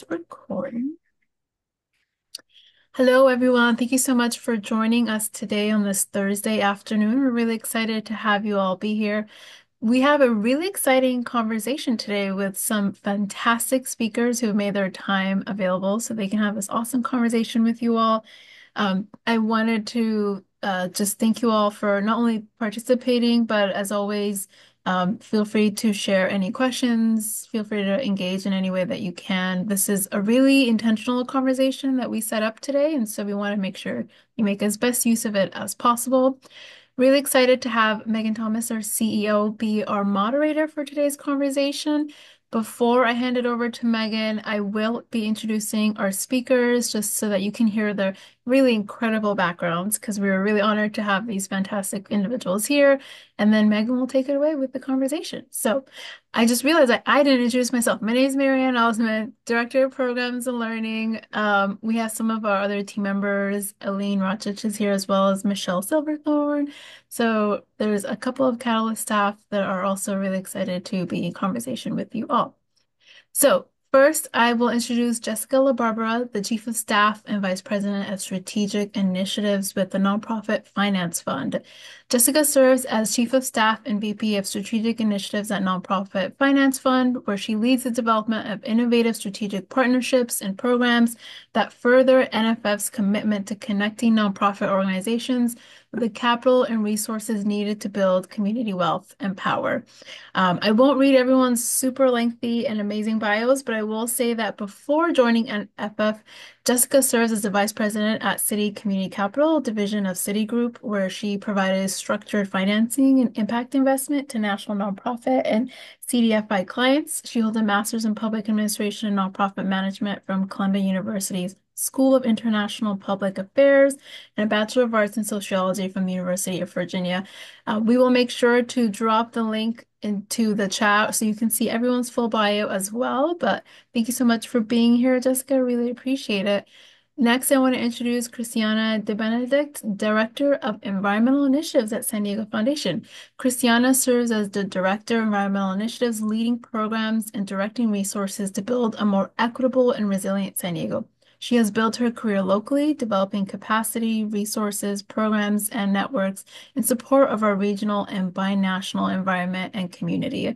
is recording. Hello, everyone. Thank you so much for joining us today on this Thursday afternoon. We're really excited to have you all be here. We have a really exciting conversation today with some fantastic speakers who have made their time available so they can have this awesome conversation with you all. I wanted to just thank you all for not only participating, but as always, feel free to share any questions. Feel free to engage in any way that you can. This is a really intentional conversation that we set up today, and so we want to make sure you make as best use of it as possible. Really excited to have Megan Thomas, our CEO, be our moderator for today's conversation. Before I hand it over to Megan, I will be introducing our speakers just so that you can hear their really incredible backgrounds because we were really honored to have these fantastic individuals here. And then Megan will take it away with the conversation. So I just realized I didn't introduce myself. My name is Marianne Osmond, Director of Programs and Learning. We have some of our other team members. Aline Rochich is here as well as Michelle Silverthorne. So there's a couple of Catalyst staff that are also really excited to be in conversation with you all. So first, I will introduce Jessica LaBarbera, the Chief of Staff and Vice President of Strategic Initiatives with the Nonprofit Finance Fund. Jessica serves as Chief of Staff and VP of Strategic Initiatives at Nonprofit Finance Fund, where she leads the development of innovative strategic partnerships and programs that further NFF's commitment to connecting nonprofit organizations with the capital and resources needed to build community wealth and power. I won't read everyone's super lengthy and amazing bios, but I will say that before joining NFF, Jessica serves as the Vice President at City Community Capital, division of Citigroup, where she provided structured financing and impact investment to national nonprofit and CDFI clients. She holds a Master's in Public Administration and Nonprofit Management from Columbia University's School of International Public Affairs and a Bachelor of Arts in Sociology from the University of Virginia. We will make sure to drop the link into the chat so you can see everyone's full bio as well. But thank you so much for being here, Jessica. Really appreciate it. Next, I want to introduce Christiana DeBenedict, Director of Environmental Initiatives at San Diego Foundation. Christiana serves as the Director of Environmental Initiatives, leading programs and directing resources to build a more equitable and resilient San Diego. She has built her career locally, developing capacity, resources, programs, and networks in support of our regional and binational environment and community.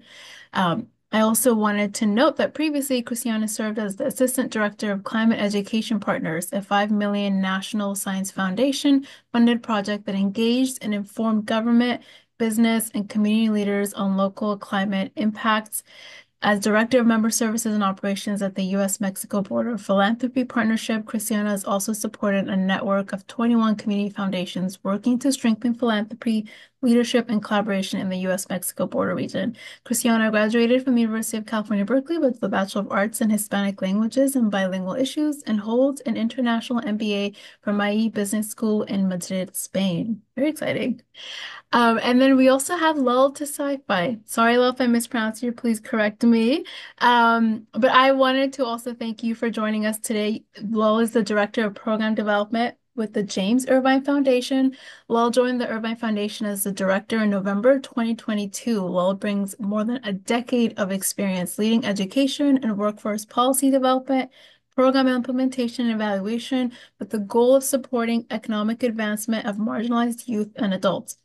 I also wanted to note that previously Christiana served as the Assistant Director of Climate Education Partners, a $5 million National Science Foundation funded project that engaged and informed government, business, and community leaders on local climate impacts. As Director of Member Services and Operations at the U.S.-Mexico Border Philanthropy Partnership, Christiana has also supported a network of 21 community foundations working to strengthen philanthropy, leadership, and collaboration in the U.S.-Mexico border region. Christiana graduated from the University of California, Berkeley with the Bachelor of Arts in Hispanic Languages and Bilingual Issues and holds an international MBA from IE Business School in Madrid, Spain. Very exciting. And then we also have Lul Tesfai. Sorry, Lul, if I mispronounced you, please correct me. But I wanted to also thank you for joining us today. Lul is the Director of Program Development with the James Irvine Foundation. Lul joined the Irvine Foundation as the director in November 2022. Lul brings more than a decade of experience leading education and workforce policy development, program implementation and evaluation with the goal of supporting economic advancement of marginalized youth and adults.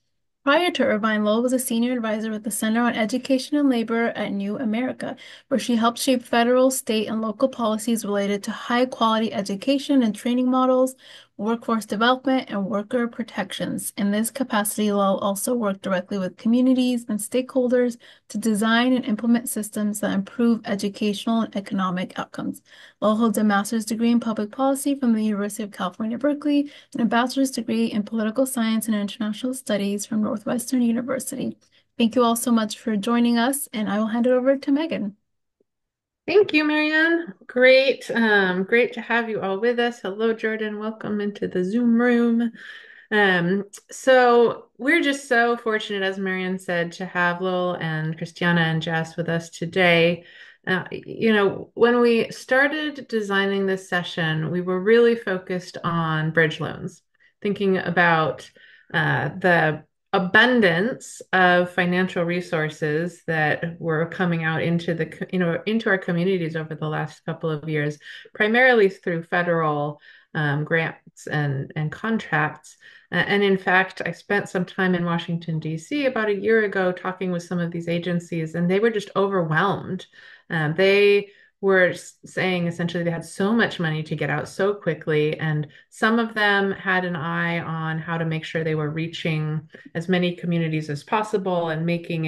Prior to Irvine, Lowell was a senior advisor with the Center on Education and Labor at New America, where she helped shape federal, state, and local policies related to high-quality education and training models, workforce development, and worker protections. In this capacity, Lowell also worked directly with communities and stakeholders to design and implement systems that improve educational and economic outcomes. Lowell holds a master's degree in public policy from the University of California, Berkeley, and a bachelor's degree in political science and international studies from Northwestern University. Thank you all so much for joining us, and I will hand it over to Megan. Thank you, Marianne. Great, great to have you all with us. Hello, Jordan. Welcome into the Zoom room. So we're just so fortunate, as Marianne said, to have Lowell and Christiana and Jess with us today. When we started designing this session, we were really focused on bridge loans, thinking about the abundance of financial resources that were coming out into into our communities over the last couple of years, primarily through federal grants and contracts. And in fact, I spent some time in Washington, D.C. about a year ago talking with some of these agencies, and they were just overwhelmed. They were saying essentially they had so much money to get out so quickly, and some of them had an eye on how to make sure they were reaching as many communities as possible and making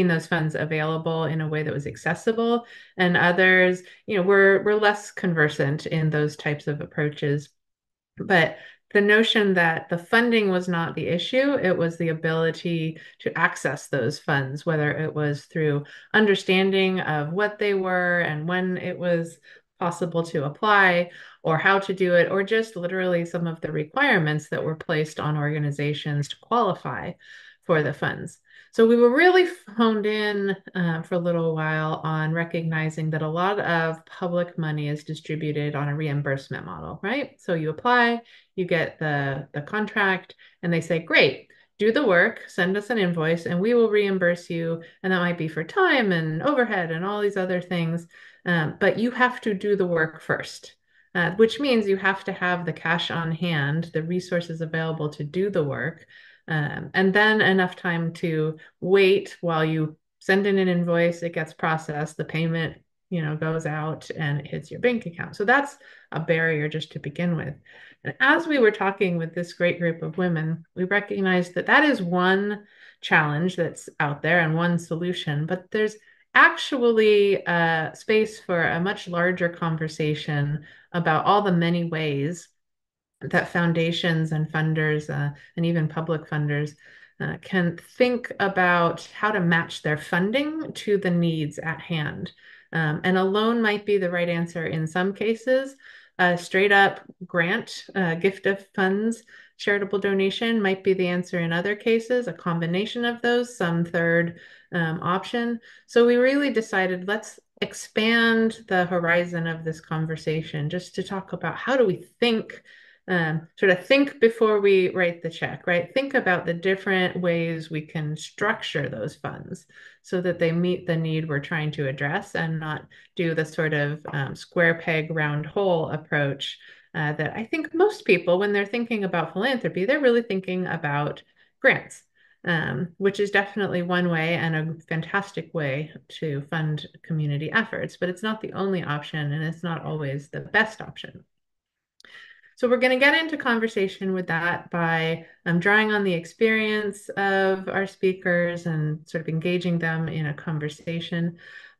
those funds available in a way that was accessible. And others, were less conversant in those types of approaches. But the notion that the funding was not the issue, it was the ability to access those funds, whether it was through understanding of what they were and when it was possible to apply or how to do it, or just literally some of the requirements that were placed on organizations to qualify for the funds. So we were really honed in for a little while on recognizing that a lot of public money is distributed on a reimbursement model, right? So you apply, you get the contract, and they say, great, do the work, send us an invoice, and we will reimburse you. And that might be for time and overhead and all these other things. But you have to do the work first. Which means you have to have the cash on hand, the resources available to do the work, and then enough time to wait while you send in an invoice, it gets processed, the payment, goes out and it hits your bank account. So that's a barrier just to begin with. And as we were talking with this great group of women, we recognized that that is one challenge that's out there and one solution, but there's actually space for a much larger conversation about all the many ways that foundations and funders and even public funders can think about how to match their funding to the needs at hand. And a loan might be the right answer in some cases. A straight up grant, gift of funds, charitable donation might be the answer in other cases, a combination of those, some third option. So we really decided let's expand the horizon of this conversation just to talk about how do we think sort of think before we write the check, right? Think about the different ways we can structure those funds so that they meet the need we're trying to address and not do the sort of square peg, round hole approach that I think most people, when they're thinking about philanthropy, they're really thinking about grants. Which is definitely one way and a fantastic way to fund community efforts, but it's not the only option and it's not always the best option. So we're going to get into conversation with that by drawing on the experience of our speakers and sort of engaging them in a conversation.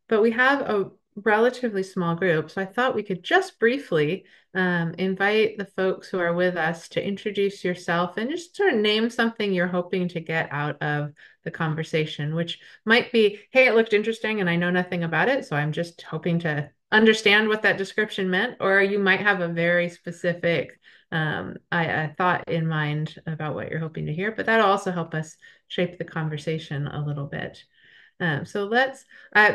But we have a relatively small group, so I thought we could just briefly invite the folks who are with us to introduce yourself and just sort of name something you're hoping to get out of the conversation, which might be, hey, it looked interesting and I know nothing about it, so I'm just hoping to understand what that description meant, or you might have a very specific I thought in mind about what you're hoping to hear, but that'll also help us shape the conversation a little bit. So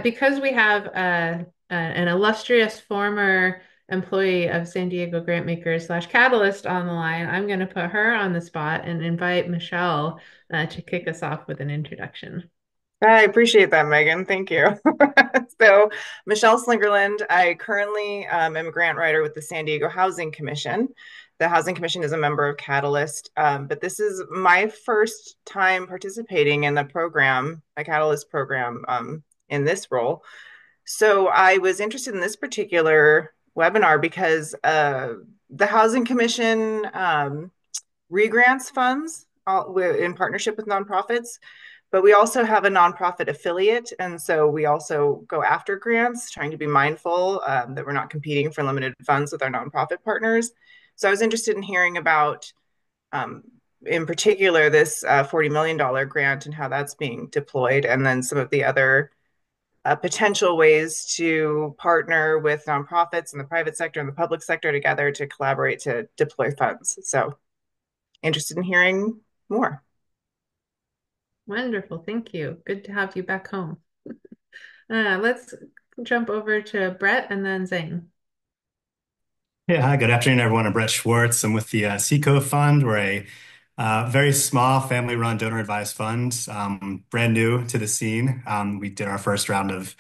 because we have an illustrious former employee of San Diego Grantmakers / Catalyst on the line, I'm going to put her on the spot and invite Michelle to kick us off with an introduction. I appreciate that, Megan. Thank you. So, Michelle Slingerland, I currently am a grant writer with the San Diego Housing Commission. The Housing Commission is a member of Catalyst, but this is my first time participating in the program, a Catalyst program, in this role. So, I was interested in this particular webinar because the Housing Commission regrants funds in partnership with nonprofits. But we also have a nonprofit affiliate. And so we also go after grants, trying to be mindful that we're not competing for limited funds with our nonprofit partners. So I was interested in hearing about, in particular, this $40 million grant and how that's being deployed, and then some of the other potential ways to partner with nonprofits in the private sector and the public sector together to collaborate to deploy funds. So interested in hearing more. Wonderful. Thank you. Good to have you back home. Let's jump over to Brett and then Zane. Yeah, hi, good afternoon, everyone. I'm Brett Schwartz. I'm with the Seco Fund. We're a Very small family-run donor-advised fund, brand new to the scene. We did our first round of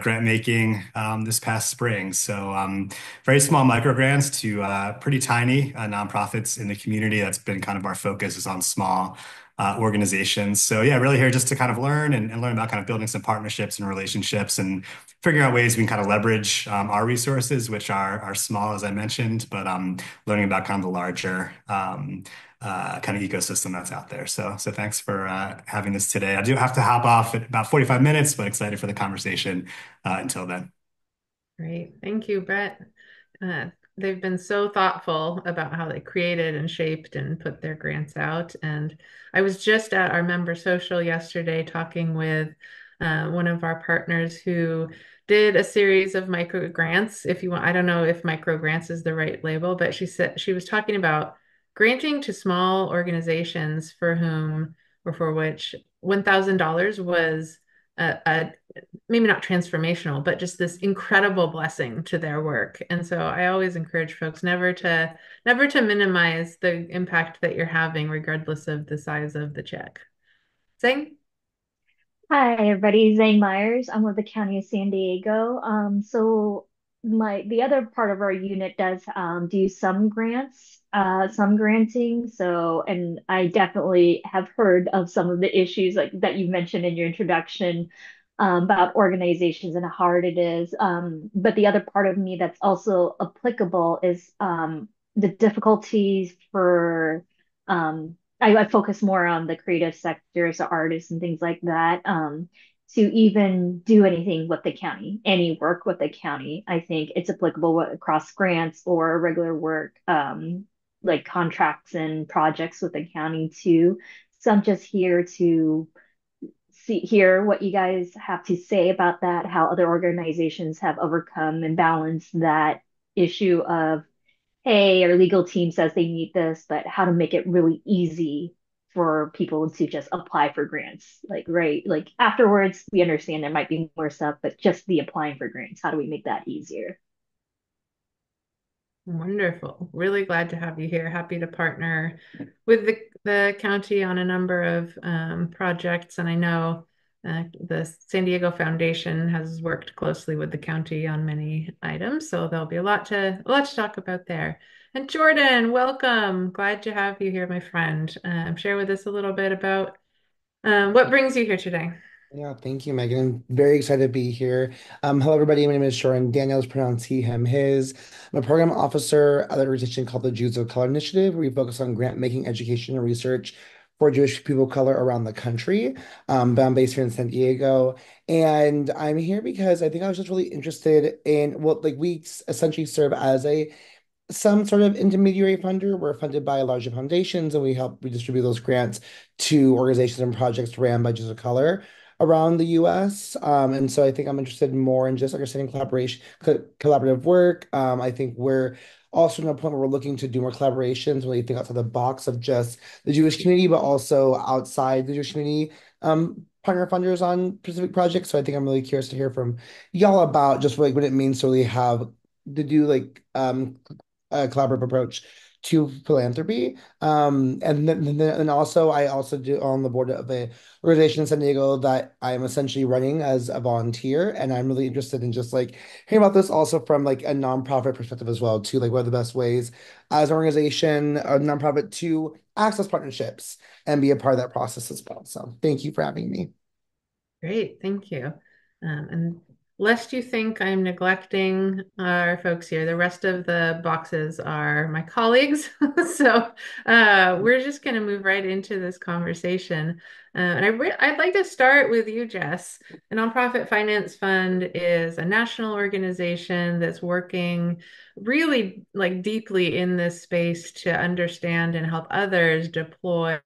grant making this past spring. So very small micro grants to pretty tiny nonprofits in the community. That's been kind of our focus is on small organizations. So yeah, really here just to kind of learn and learn about kind of building some partnerships and relationships and figuring out ways we can kind of leverage our resources, which are small, as I mentioned, but learning about kind of the larger kind of ecosystem that's out there. So thanks for having this today. I do have to hop off at about 45 minutes, but excited for the conversation until then. Great. Thank you, Brett. Uh, they've been so thoughtful about how they created and shaped and put their grants out. And I was just at our member social yesterday talking with one of our partners who did a series of micro grants. If you want, I don't know if micro grants is the right label, but she said she was talking about granting to small organizations for whom or for which $1,000 was a maybe not transformational, but just this incredible blessing to their work. And so I always encourage folks never to minimize the impact that you're having, regardless of the size of the check. Zane? Hi, everybody. Zane Myers. I'm with the County of San Diego. So the other part of our unit does do some grants, some granting. So, and I definitely have heard of some of the issues like that you mentioned in your introduction about organizations and how hard it is. But the other part of me that's also applicable is the difficulties for I focus more on the creative sectors, the artists and things like that, to even do anything with the county, any work with the county. I think it's applicable across grants or regular work, like contracts and projects with the county too. So I'm just here to hear what you guys have to say about that, how other organizations have overcome and balanced that issue of hey, our legal team says they need this, but how to make it really easy for people to just apply for grants. Like, right, like afterwards, we understand there might be more stuff, but just the applying for grants, how do we make that easier? Wonderful. Really glad to have you here. Happy to partner with the county on a number of projects. And I know the San Diego Foundation has worked closely with the county on many items. So there'll be a lot to talk about there. And Jordan, welcome. Glad to have you here, my friend. Share with us a little bit about what brings you here today. Yeah, thank you, Megan. I'm very excited to be here. Hello, everybody. My name is Sharon. Daniel's pronounced he, him, his. I'm a program officer at an organization called the Jews of Color Initiative, where we focus on grant making, education, and research for Jewish people of color around the country. But I'm based here in San Diego. And I'm here because I think I was just really interested in, well, like we essentially serve as a some sort of intermediary funder. We're funded by larger foundations and we help redistribute those grants to organizations and projects ran by Jews of color around the US. And so I think I'm interested more in just understanding collaborative work. I think we're also at a point where we're looking to do more collaborations, really think outside the box of just the Jewish community, but also outside the Jewish community, partner funders on specific projects. So I think I'm really curious to hear from y'all about just like what it means to really have to do like a collaborative approach to philanthropy. And then also I also do on the board of a organization in San Diego that I'm essentially running as a volunteer. And I'm really interested in just like hearing about this also from like a nonprofit perspective as well, too. Like what are the best ways as an organization, a nonprofit to access partnerships and be a part of that process as well. So thank you for having me. Great, thank you. And lest you think I'm neglecting our folks here, the rest of the boxes are my colleagues. So we're just going to move right into this conversation. I'd like to start with you, Jess. The Nonprofit Finance Fund is a national organization that's working really like deeply in this space to understand and help others deploy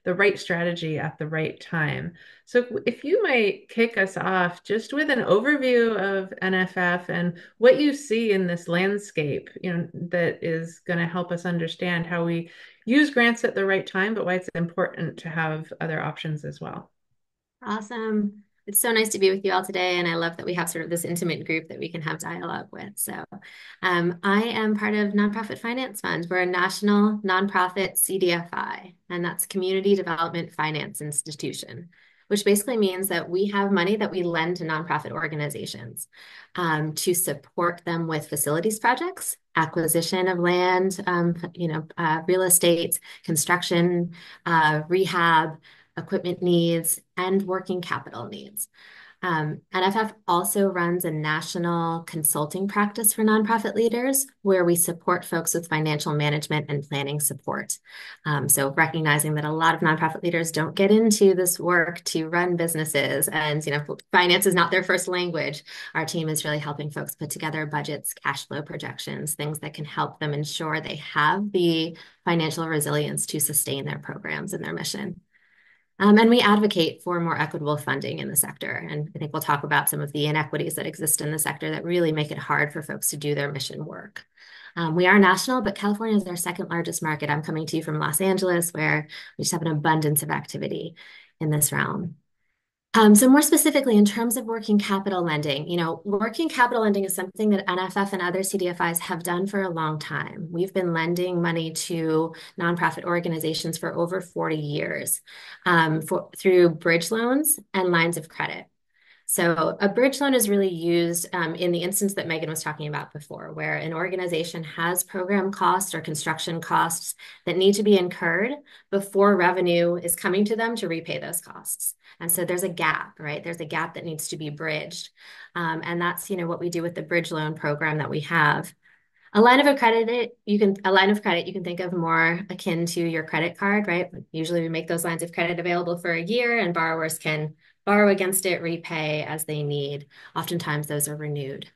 the right strategy at the right time. So if you might kick us off just with an overview of NFF and what you see in this landscape, that is going to help us understand how we use grants at the right time, but why it's important to have other options as well. Awesome. It's so nice to be with you all today, and I love that we have sort of this intimate group that we can have dialogue with. So, I am part of Nonprofit Finance Fund. We're a national nonprofit CDFI, and that's Community Development Finance Institution, which basically means that we have money that we lend to nonprofit organizations to support them with facilities projects, acquisition of land, real estate, construction, rehab, equipment needs, and working capital needs. NFF also runs a national consulting practice for nonprofit leaders where we support folks with financial management and planning support. So recognizing that a lot of nonprofit leaders don't get into this work to run businesses and, finance is not their first language. Our team is really helping folks put together budgets, cash flow projections, things that can help them ensure they have the financial resilience to sustain their programs and their mission. And we advocate for more equitable funding in the sector. And I think we'll talk about some of the inequities that exist in the sector that really make it hard for folks to do their mission work. We are national, but California is our second largest market. I'm coming to you from Los Angeles, where we just have an abundance of activity in this realm. So more specifically, in terms of working capital lending, working capital lending is something that NFF and other CDFIs have done for a long time. We've been lending money to nonprofit organizations for over 40 years through bridge loans and lines of credit. So a bridge loan is really used in the instance that Megan was talking about before, where an organization has program costs or construction costs that need to be incurred before revenue is coming to them to repay those costs. And so there's a gap, right? There's a gap that needs to be bridged. And that's, what we do with the bridge loan program that we have. A line of credit you can think of more akin to your credit card, right? Usually we make those lines of credit available for a year and borrowers can borrow against it, repay as they need. Oftentimes those are renewed.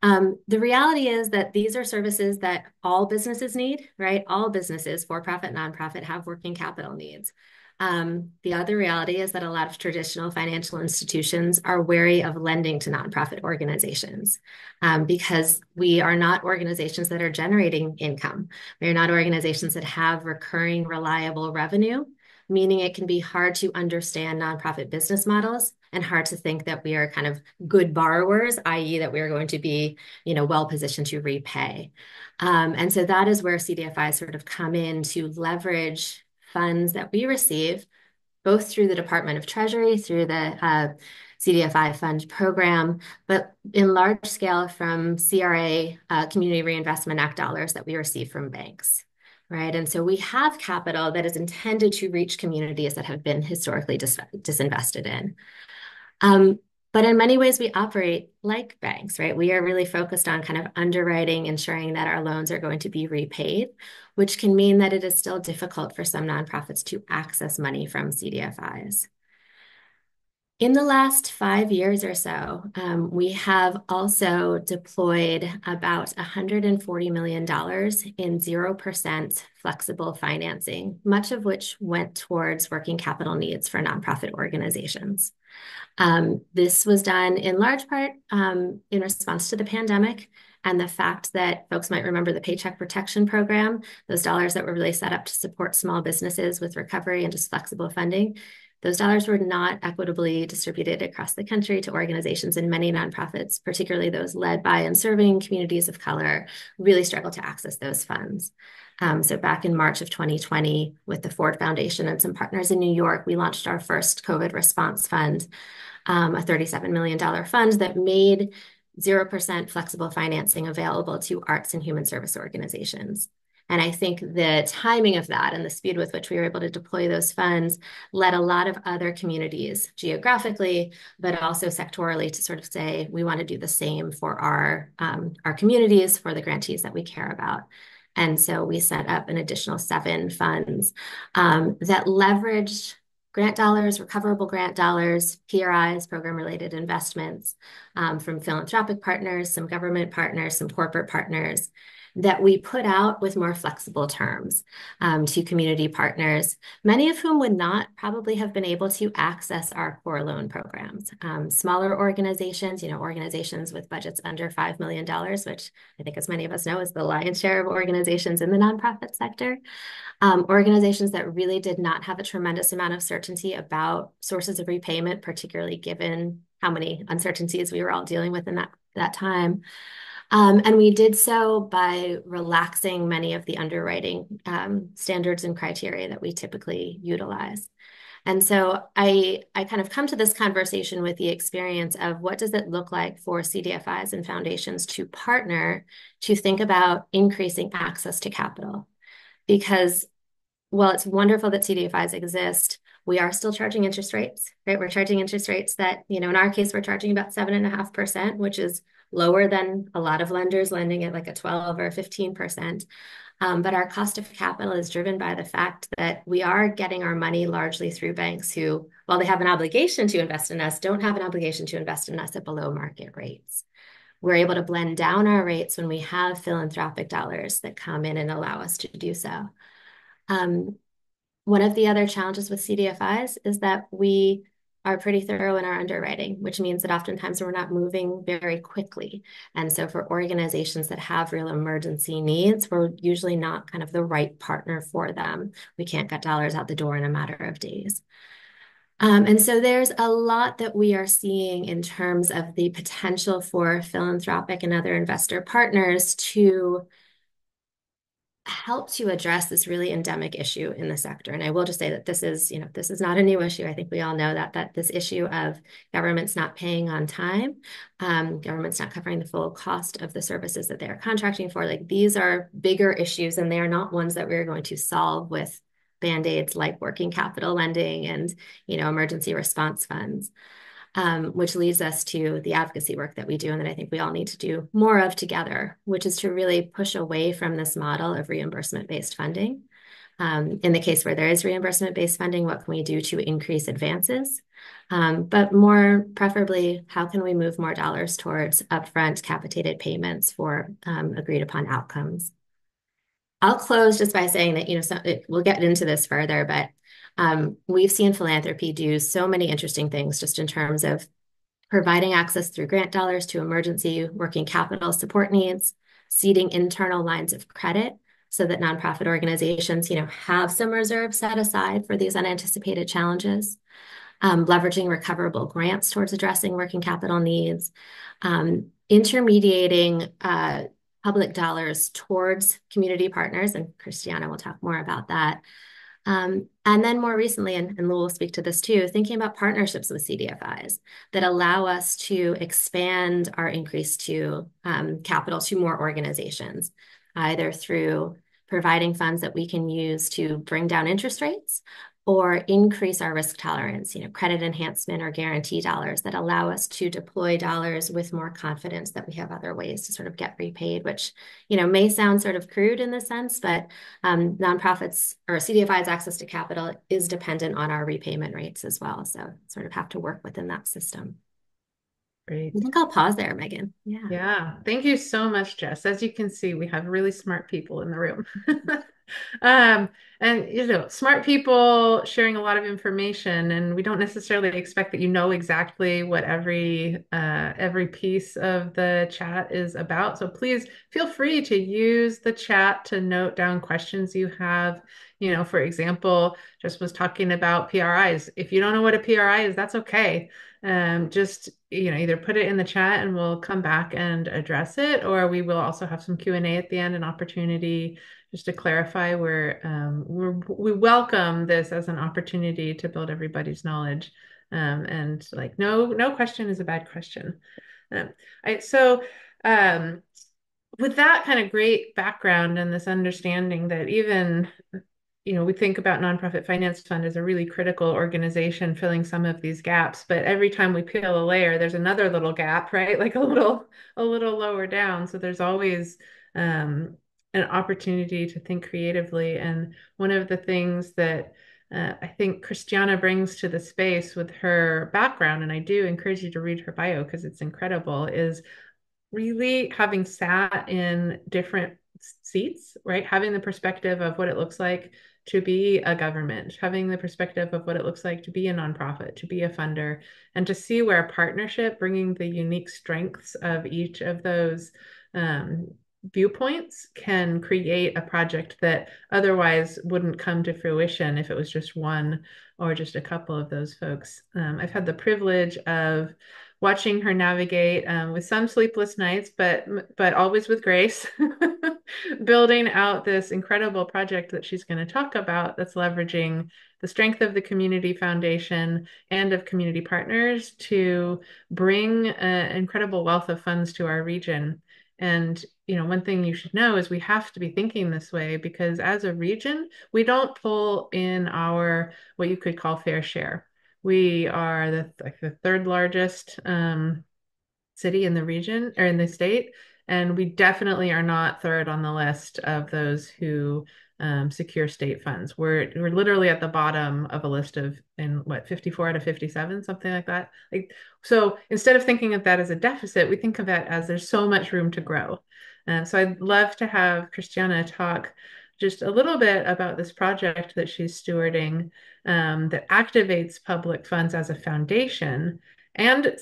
The reality is that these are services that all businesses need, right? All businesses, for-profit, nonprofit, have working capital needs. The other reality is that a lot of traditional financial institutions are wary of lending to nonprofit organizations because we are not organizations that are generating income. We are not organizations that have recurring, reliable revenue, meaning it can be hard to understand nonprofit business models and hard to think that we are kind of good borrowers, i.e. that we are going to be, well positioned to repay. And so that is where CDFIs sort of come in to leverage funds that we receive, both through the Department of Treasury, through the CDFI fund program, but in large scale from CRA, Community Reinvestment Act dollars that we receive from banks. Right. And so we have capital that is intended to reach communities that have been historically disinvested in. But in many ways, we operate like banks, right? We are really focused on kind of underwriting, ensuring that our loans are going to be repaid, which can mean that it is still difficult for some nonprofits to access money from CDFIs. In the last 5 years or so, we have also deployed about $140 million in 0% flexible financing, much of which went towards working capital needs for nonprofit organizations. This was done in large part in response to the pandemic and the fact that folks might remember the Paycheck Protection Program, those dollars that were really set up to support small businesses with recovery and just flexible funding. Those dollars were not equitably distributed across the country to organizations, and many nonprofits, particularly those led by and serving communities of color, really struggled to access those funds. So back in March of 2020, with the Ford Foundation and some partners in New York, we launched our first COVID response fund, a $37 million fund that made 0% flexible financing available to arts and human service organizations. And I think the timing of that and the speed with which we were able to deploy those funds led a lot of other communities geographically, but also sectorally to sort of say, we want to do the same for our communities, for the grantees that we care about. And so we set up an additional 7 funds that leveraged grant dollars, recoverable grant dollars, PRIs, program-related investments from philanthropic partners, some government partners, some corporate partners, that we put out with more flexible terms to community partners, many of whom would not probably have been able to access our core loan programs. Smaller organizations, organizations with budgets under $5 million, which I think as many of us know is the lion's share of organizations in the nonprofit sector. Organizations that really did not have a tremendous amount of uncertainty about sources of repayment, particularly given how many uncertainties we were all dealing with in that time. And we did so by relaxing many of the underwriting standards and criteria that we typically utilize. And so I kind of come to this conversation with the experience of what does it look like for CDFIs and foundations to partner to think about increasing access to capital. Because while it's wonderful that CDFIs exist, we are still charging interest rates, right? We're charging interest rates that, in our case, we're charging about 7.5%, which is lower than a lot of lenders lending at like a 12 or 15%. But our cost of capital is driven by the fact that we are getting our money largely through banks who, while they have an obligation to invest in us, don't have an obligation to invest in us at below market rates. We're able to blend down our rates when we have philanthropic dollars that come in and allow us to do so. One of the other challenges with CDFIs is that we are pretty thorough in our underwriting, which means that oftentimes we're not moving very quickly. And so for organizations that have real emergency needs, we're usually not kind of the right partner for them. We can't get dollars out the door in a matter of days. And so there's a lot that we are seeing in terms of the potential for philanthropic and other investor partners to help to address this really endemic issue in the sector. And I will just say that this is not a new issue. I think we all know that this issue of governments not paying on time, governments not covering the full cost of the services that they are contracting for, like these are bigger issues, and they are not ones that we're going to solve with Band-Aids like working capital lending and, emergency response funds. Which leads us to the advocacy work that we do and that I think we all need to do more of together, which is to really push away from this model of reimbursement-based funding. In the case where there is reimbursement-based funding, what can we do to increase advances? But more preferably, how can we move more dollars towards upfront capitated payments for agreed upon outcomes? I'll close just by saying that, we'll get into this further, but we've seen philanthropy do so many interesting things just in terms of providing access through grant dollars to emergency working capital support needs, seeding internal lines of credit so that nonprofit organizations, have some reserves set aside for these unanticipated challenges, leveraging recoverable grants towards addressing working capital needs, intermediating public dollars towards community partners, and Christiana will talk more about that. And then more recently, and Lul will speak to this too, thinking about partnerships with CDFIs that allow us to expand our increase to capital to more organizations, either through providing funds that we can use to bring down interest rates or increase our risk tolerance, credit enhancement or guarantee dollars that allow us to deploy dollars with more confidence that we have other ways to sort of get repaid, which, may sound sort of crude in this sense, but nonprofits or CDFI's access to capital is dependent on our repayment rates as well. So sort of have to work within that system. Great. I think I'll pause there, Megan. Yeah. Yeah. Thank you so much, Jess. As you can see, we have really smart people in the room. And smart people sharing a lot of information, and we don't necessarily expect that you know exactly what every piece of the chat is about. So please feel free to use the chat to note down questions you have. For example, Jess was talking about PRIs. If you don't know what a PRI is, that's okay. Just either put it in the chat and we'll come back and address it, or we will also have some Q&A at the end, an opportunity just to clarify we welcome this as an opportunity to build everybody's knowledge. And like no question is a bad question. With that kind of great background and this understanding that even we think about Nonprofit Finance Fund as a really critical organization filling some of these gaps, but every time we peel a layer, there's another little gap, right? Like a little lower down. So there's always an opportunity to think creatively. And one of the things that I think Christiana brings to the space with her background, and I do encourage you to read her bio because it's incredible, is really having sat in different seats, right? Having the perspective of what it looks like to be a government, having the perspective of what it looks like to be a nonprofit, to be a funder, and to see where a partnership, bringing the unique strengths of each of those viewpoints can create a project that otherwise wouldn't come to fruition if it was just one or just a couple of those folks. I've had the privilege of watching her navigate with some sleepless nights, but always with grace, building out this incredible project that she's going to talk about that's leveraging the strength of the community foundation and of community partners to bring an incredible wealth of funds to our region. And one thing you should know is we have to be thinking this way because as a region, we don't pull in our what you could call fair share. We are the third largest city in the region or in the state, and we definitely are not third on the list of those who secure state funds. We're literally at the bottom of a list of in what 54 out of 57, something like that. So instead of thinking of that as a deficit, we think of it as there's so much room to grow. And so I'd love to have Christiana talk just a little bit about this project that she's stewarding that activates public funds as a foundation and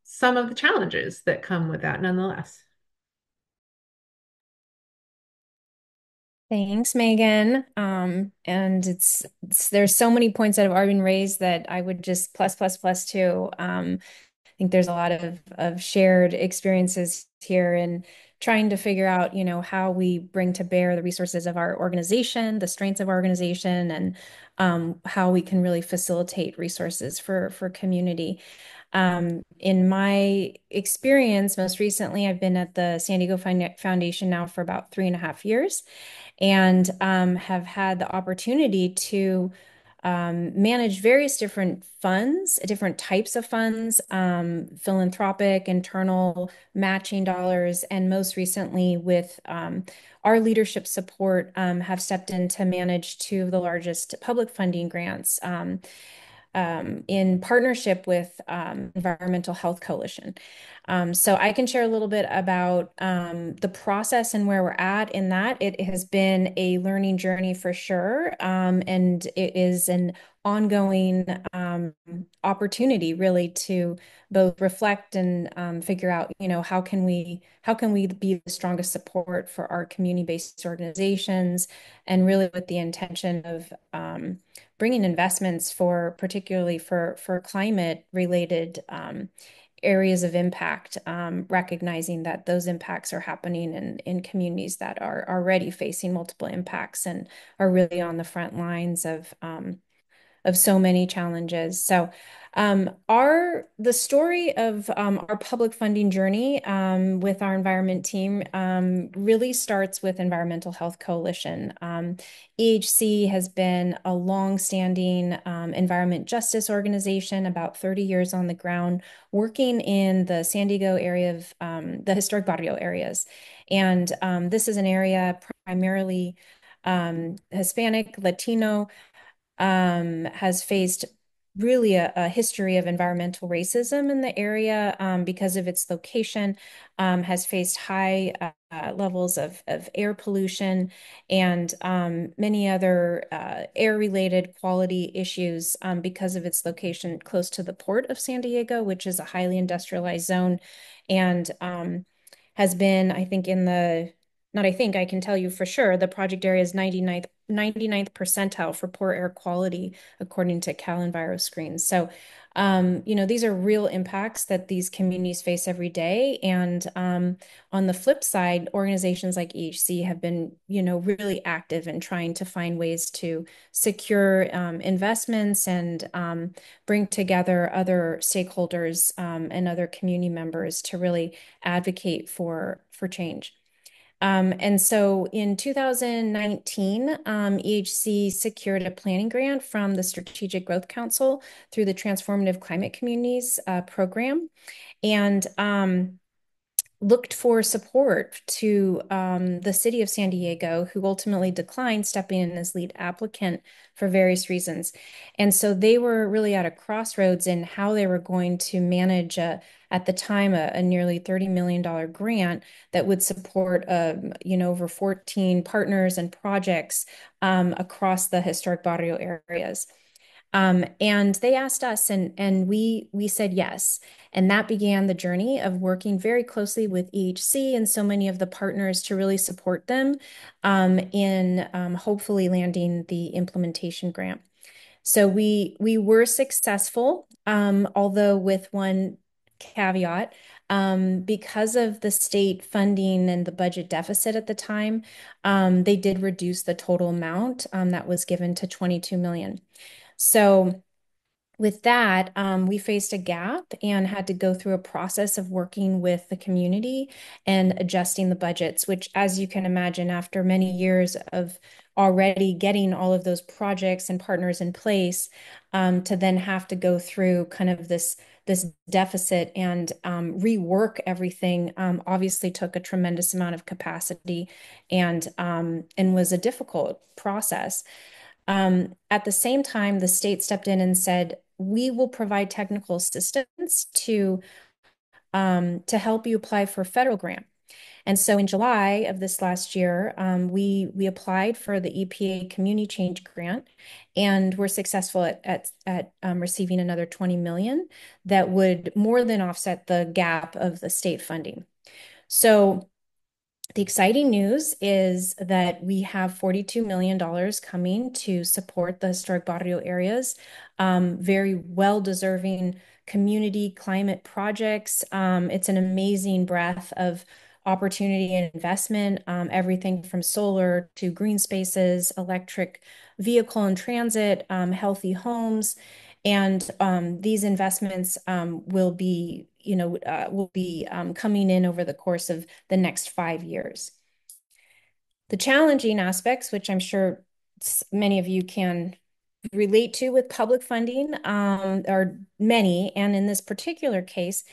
some of the challenges that come with that nonetheless. Thanks, Megan. And there's so many points that have already been raised that I would just plus to. I think there's a lot of shared experiences here and trying to figure out, how we bring to bear the resources of our organization, the strengths of our organization, and how we can really facilitate resources for community. In my experience, most recently, I've been at the San Diego Foundation now for about 3.5 years and have had the opportunity to manage various different funds, different types of funds, philanthropic, internal matching dollars, and most recently with our leadership support have stepped in to manage two of the largest public funding grants in partnership with Environmental Health Coalition. So I can share a little bit about the process and where we're at in that. It has been a learning journey for sure, and it is an ongoing opportunity really to both reflect and figure out, how can we be the strongest support for our community-based organizations, and really with the intention of bringing investments particularly for climate related areas of impact, recognizing that those impacts are happening in communities that are already facing multiple impacts and are really on the front lines of so many challenges. So the story of our public funding journey with our environment team really starts with Environmental Health Coalition. EHC has been a long-standing environment justice organization, about 30 years on the ground, working in the San Diego area of the historic barrio areas. And this is an area primarily Hispanic, Latino, has faced really a history of environmental racism in the area because of its location, has faced high levels of air pollution and many other air-related quality issues because of its location close to the port of San Diego, which is a highly industrialized zone, and has been, I think, not I think, I can tell you for sure, the project area is 99th percentile for poor air quality, according to CalEnviroscreens. So, these are real impacts that these communities face every day. And on the flip side, organizations like EHC have been, really active in trying to find ways to secure investments and bring together other stakeholders and other community members to really advocate for change. And so in 2019, EHC secured a planning grant from the Strategic Growth Council through the Transformative Climate Communities program, and looked for support to the city of San Diego, who ultimately declined stepping in as lead applicant for various reasons. And so they were really at a crossroads in how they were going to manage, at the time, a nearly $30 million grant that would support over 14 partners and projects across the historic barrio areas. And they asked us, and we said yes. And that began the journey of working very closely with EHC and so many of the partners to really support them in hopefully landing the implementation grant. So we were successful, although with one caveat, because of the state funding and the budget deficit at the time, they did reduce the total amount that was given to 22 million. So with that, we faced a gap and had to go through a process of working with the community and adjusting the budgets, which, as you can imagine, after many years of already getting all of those projects and partners in place, to then have to go through kind of this deficit and rework everything obviously took a tremendous amount of capacity and was a difficult process. At the same time, the state stepped in and said, we will provide technical assistance to help you apply for a federal grant. And so in July of this last year, we applied for the EPA Community Change Grant and were successful at receiving another 20 million that would more than offset the gap of the state funding. So the exciting news is that we have $42 million coming to support the historic barrio areas, very well-deserving community climate projects. It's an amazing breadth of opportunity and investment, everything from solar to green spaces, electric vehicle and transit, healthy homes. And these investments will be coming in over the course of the next 5 years. The challenging aspects, which I'm sure many of you can relate to with public funding, are many. And in this particular case,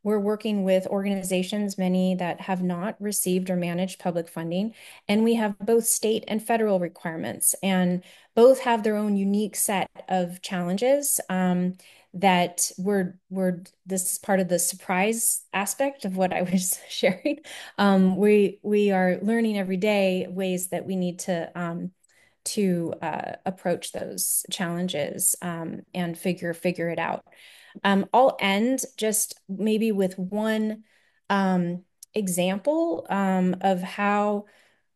we're working with organizations, many that have not received or managed public funding, and we have both state and federal requirements, and both have their own unique set of challenges that this is part of the surprise aspect of what I was sharing. We are learning every day ways that we need to approach those challenges and figure it out. I'll end just maybe with one example of how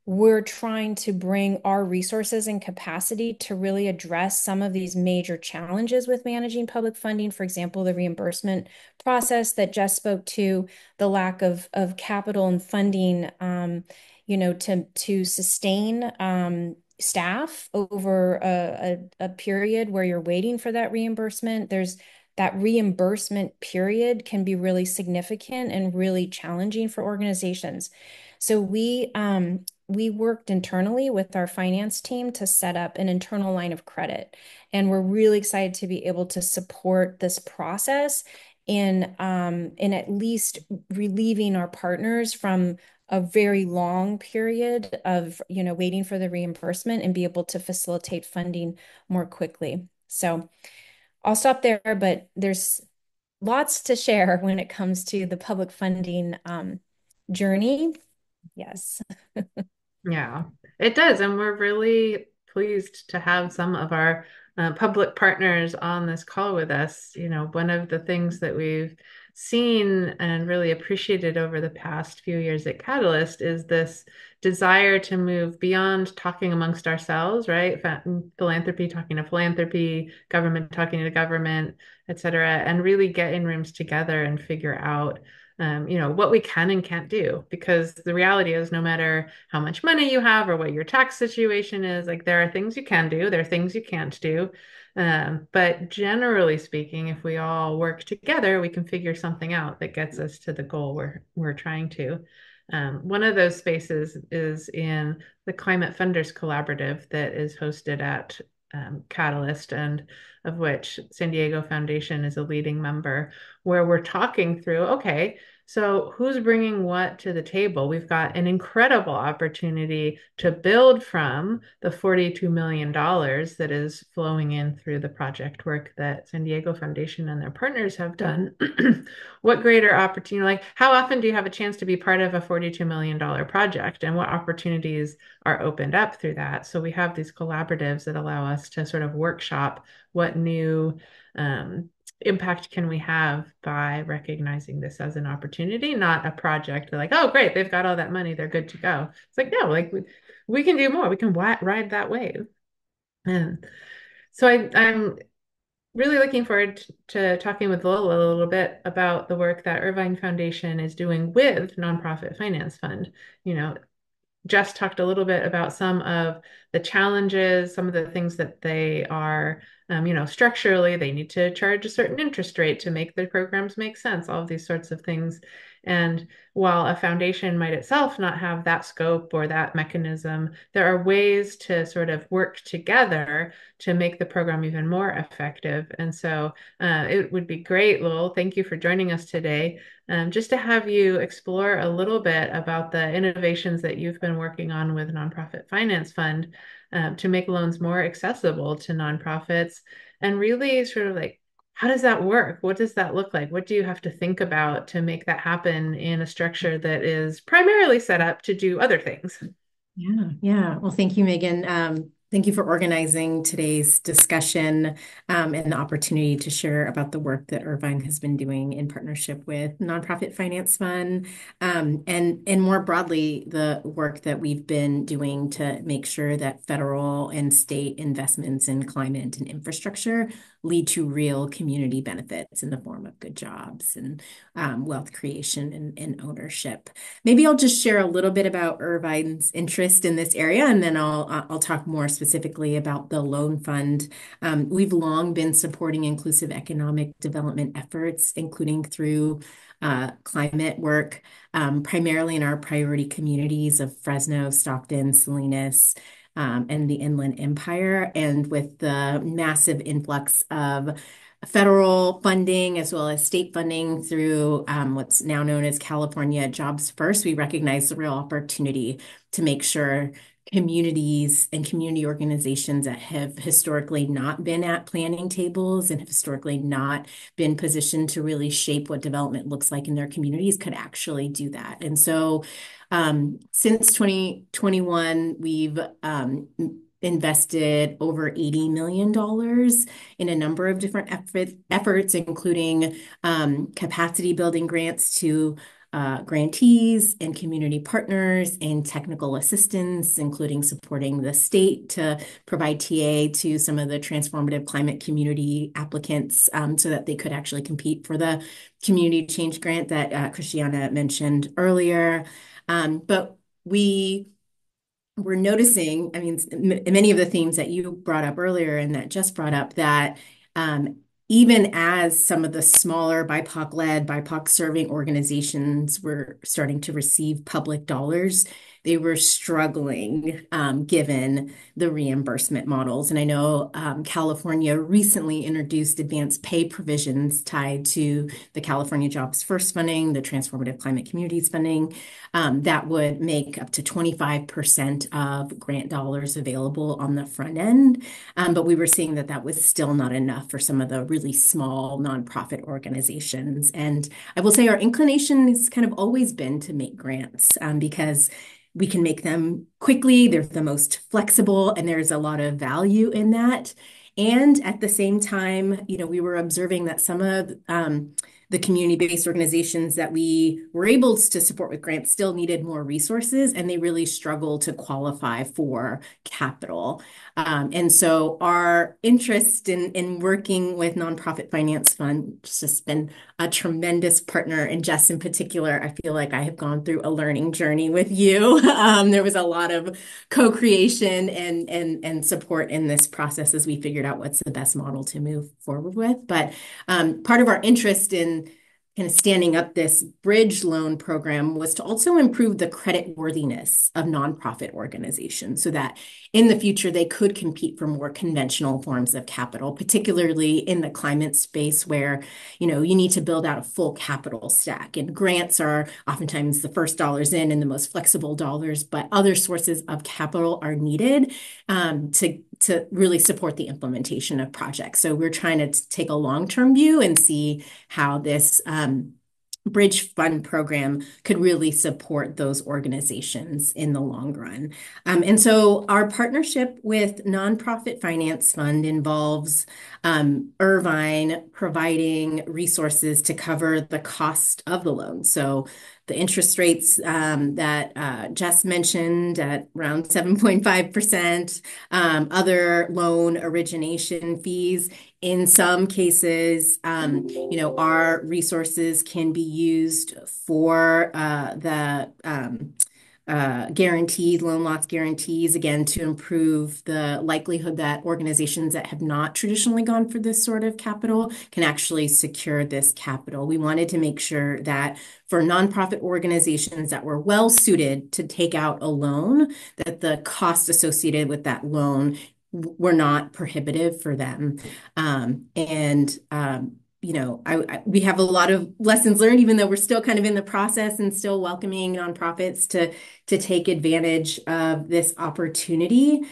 we're trying to bring our resources and capacity to really address some of these major challenges with managing public funding. For example, the reimbursement process that Jess spoke to, the lack of capital and funding, to sustain staff over a period where you're waiting for that reimbursement. That reimbursement period can be really significant and really challenging for organizations. So we worked internally with our finance team to set up an internal line of credit. And we're really excited to be able to support this process in at least relieving our partners from a very long period of waiting for the reimbursement and be able to facilitate funding more quickly. So I'll stop there, but there's lots to share when it comes to the public funding journey. Yes. Yeah, it does. And we're really pleased to have some of our public partners on this call with us. One of the things that we've seen and really appreciated over the past few years at Catalyst is this desire to move beyond talking amongst ourselves, right? Philanthropy talking to philanthropy, government talking to government, et cetera, and really get in rooms together and figure out what we can and can't do. Because the reality is, no matter how much money you have or what your tax situation is, like there are things you can do, there are things you can't do. But generally speaking, if we all work together, we can figure something out that gets us to the goal we're trying to. One of those spaces is in the Climate Funders Collaborative that is hosted at Catalyst, and of which San Diego Foundation is a leading member, where we're talking through, okay, So who's bringing what to the table? We've got an incredible opportunity to build from the $42 million that is flowing in through the project work that San Diego Foundation and their partners have done. What greater opportunity, like how often do you have a chance to be part of a $42 million project, and what opportunities are opened up through that? So we have these collaboratives that allow us to sort of workshop what new impact can we have by recognizing this as an opportunity, not a project. They're like, oh, great, they've got all that money, they're good to go. It's like, no, like we can do more. We can ride that wave. And so I'm really looking forward to talking with Lul a little bit about the work that Irvine Foundation is doing with Nonprofit Finance Fund. You know, Jess talked a little bit about some of the challenges, some of the things that they are, structurally, they need to charge a certain interest rate to make their programs make sense, all of these sorts of things. And while a foundation might itself not have that scope or that mechanism, there are ways to sort of work together to make the program even more effective. And so it would be great, Lul, thank you for joining us today, just to have you explore a little bit about the innovations that you've been working on with Nonprofit Finance Fund to make loans more accessible to nonprofits, and really sort of like, how does that work? What does that look like? What do you have to think about to make that happen in a structure that is primarily set up to do other things? Yeah. Well, thank you, Megan. Thank you for organizing today's discussion and the opportunity to share about the work that Irvine has been doing in partnership with Nonprofit Finance Fund, and more broadly, the work that we've been doing to make sure that federal and state investments in climate and infrastructure lead to real community benefits in the form of good jobs and wealth creation and ownership. Maybe I'll just share a little bit about Irvine's interest in this area, and then I'll talk more specifically about the loan fund. We've long been supporting inclusive economic development efforts, including through climate work, primarily in our priority communities of Fresno, Stockton, Salinas, and the Inland Empire. And with the massive influx of federal funding as well as state funding through what's now known as California Jobs First, we recognize the real opportunity to make sure communities and community organizations that have historically not been at planning tables and have historically not been positioned to really shape what development looks like in their communities could actually do that. And so since 2021, we've invested over $80 million in a number of different efforts, including capacity building grants to grantees and community partners and technical assistance, including supporting the state to provide TA to some of the transformative climate community applicants so that they could actually compete for the community change grant that Christiana mentioned earlier. But we're noticing, I mean, many of the themes that you brought up earlier and that Jess brought up, that even as some of the smaller BIPOC-led, BIPOC-serving organizations were starting to receive public dollars, they were struggling given the reimbursement models. And I know California recently introduced advanced pay provisions tied to the California Jobs First funding, the Transformative Climate Communities funding, that would make up to 25% of grant dollars available on the front end. But we were seeing that that was still not enough for some of the really small nonprofit organizations. And I will say our inclination has kind of always been to make grants because we can make them quickly, they're the most flexible, and there's a lot of value in that. And at the same time, we were observing that some of the community-based organizations that we were able to support with grants still needed more resources, and they really struggled to qualify for capital. And so our interest in working with Nonprofit Finance Fund has just been a tremendous partner. And Jess in particular, I feel like I have gone through a learning journey with you. There was a lot of co-creation and support in this process as we figured out what's the best model to move forward with. But part of our interest in kind of standing up this bridge loan program was to also improve the credit worthiness of nonprofit organizations so that in the future they could compete for more conventional forms of capital, particularly in the climate space where, you need to build out a full capital stack. And grants are oftentimes the first dollars in and the most flexible dollars, but other sources of capital are needed to really support the implementation of projects. So we're trying to take a long-term view and see how this bridge fund program could really support those organizations in the long run. And so our partnership with Nonprofit Finance Fund involves Irvine providing resources to cover the cost of the loan. So the interest rates that Jess mentioned at around 7.5%, other loan origination fees. In some cases, our resources can be used for the guaranteed loan loss guarantees, again, to improve the likelihood that organizations that have not traditionally gone for this sort of capital can actually secure this capital. We wanted to make sure that for nonprofit organizations that were well suited to take out a loan, that the costs associated with that loan were not prohibitive for them. We have a lot of lessons learned, even though we're still kind of in the process and still welcoming nonprofits to take advantage of this opportunity.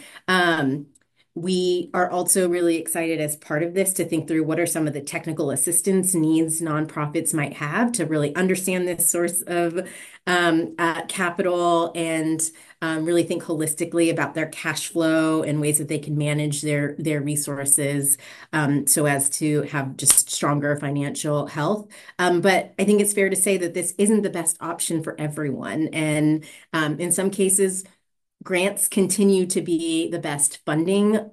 We are also really excited as part of this to think through what are some of the technical assistance needs nonprofits might have to really understand this source of capital and really think holistically about their cash flow and ways that they can manage their resources so as to have just stronger financial health. But I think it's fair to say that this isn't the best option for everyone. And in some cases, grants continue to be the best funding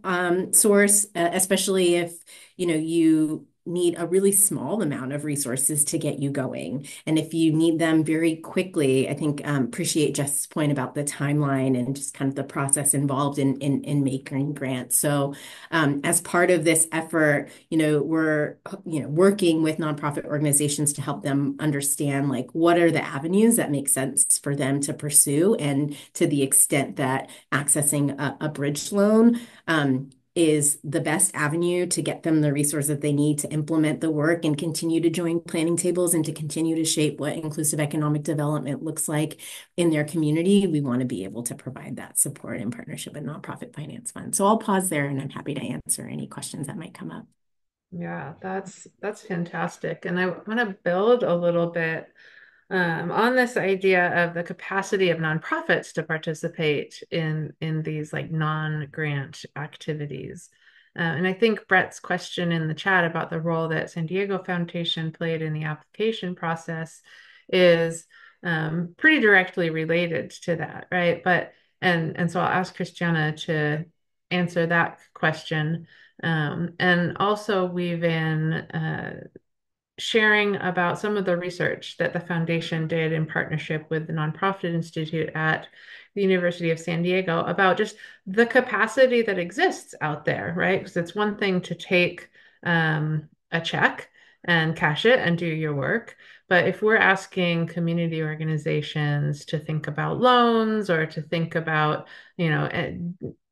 source, especially if you need a really small amount of resources to get you going. And if you need them very quickly, I think appreciate Jess's point about the timeline and just kind of the process involved in making grants. So as part of this effort, we're working with nonprofit organizations to help them understand like what are the avenues that make sense for them to pursue, and to the extent that accessing a bridge loan is the best avenue to get them the resources that they need to implement the work and continue to join planning tables and to continue to shape what inclusive economic development looks like in their community. We want to be able to provide that support in partnership with Nonprofit Finance Fund. So I'll pause there and I'm happy to answer any questions that might come up. Yeah, that's fantastic. And I want to build a little bit on this idea of the capacity of nonprofits to participate in these like non-grant activities. And I think Brett's question in the chat about the role that San Diego Foundation played in the application process is pretty directly related to that, right? And so I'll ask Christiana to answer that question. And also weave in sharing about some of the research that the foundation did in partnership with the Nonprofit Institute at the University of San Diego about just the capacity that exists out there, right? Because it's one thing to take a check and cash it and do your work. But if we're asking community organizations to think about loans or to think about,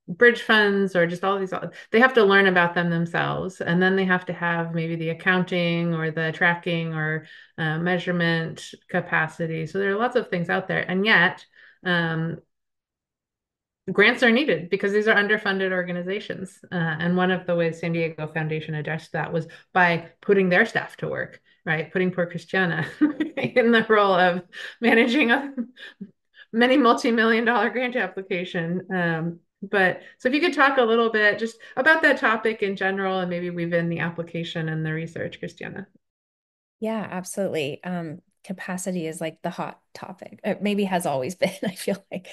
bridge funds or just all these, they have to learn about them themselves. And then they have to have maybe the accounting or the tracking or measurement capacity. So there are lots of things out there. And yet, grants are needed because these are underfunded organizations. And one of the ways San Diego Foundation addressed that was by putting their staff to work, right? Putting poor Christiana in the role of managing a many multi-million-dollar grant application. But so if you could talk a little bit just about that topic in general and maybe weave in the application and the research, Christiana. Yeah, absolutely. Capacity is like the hot topic. It maybe has always been, I feel like.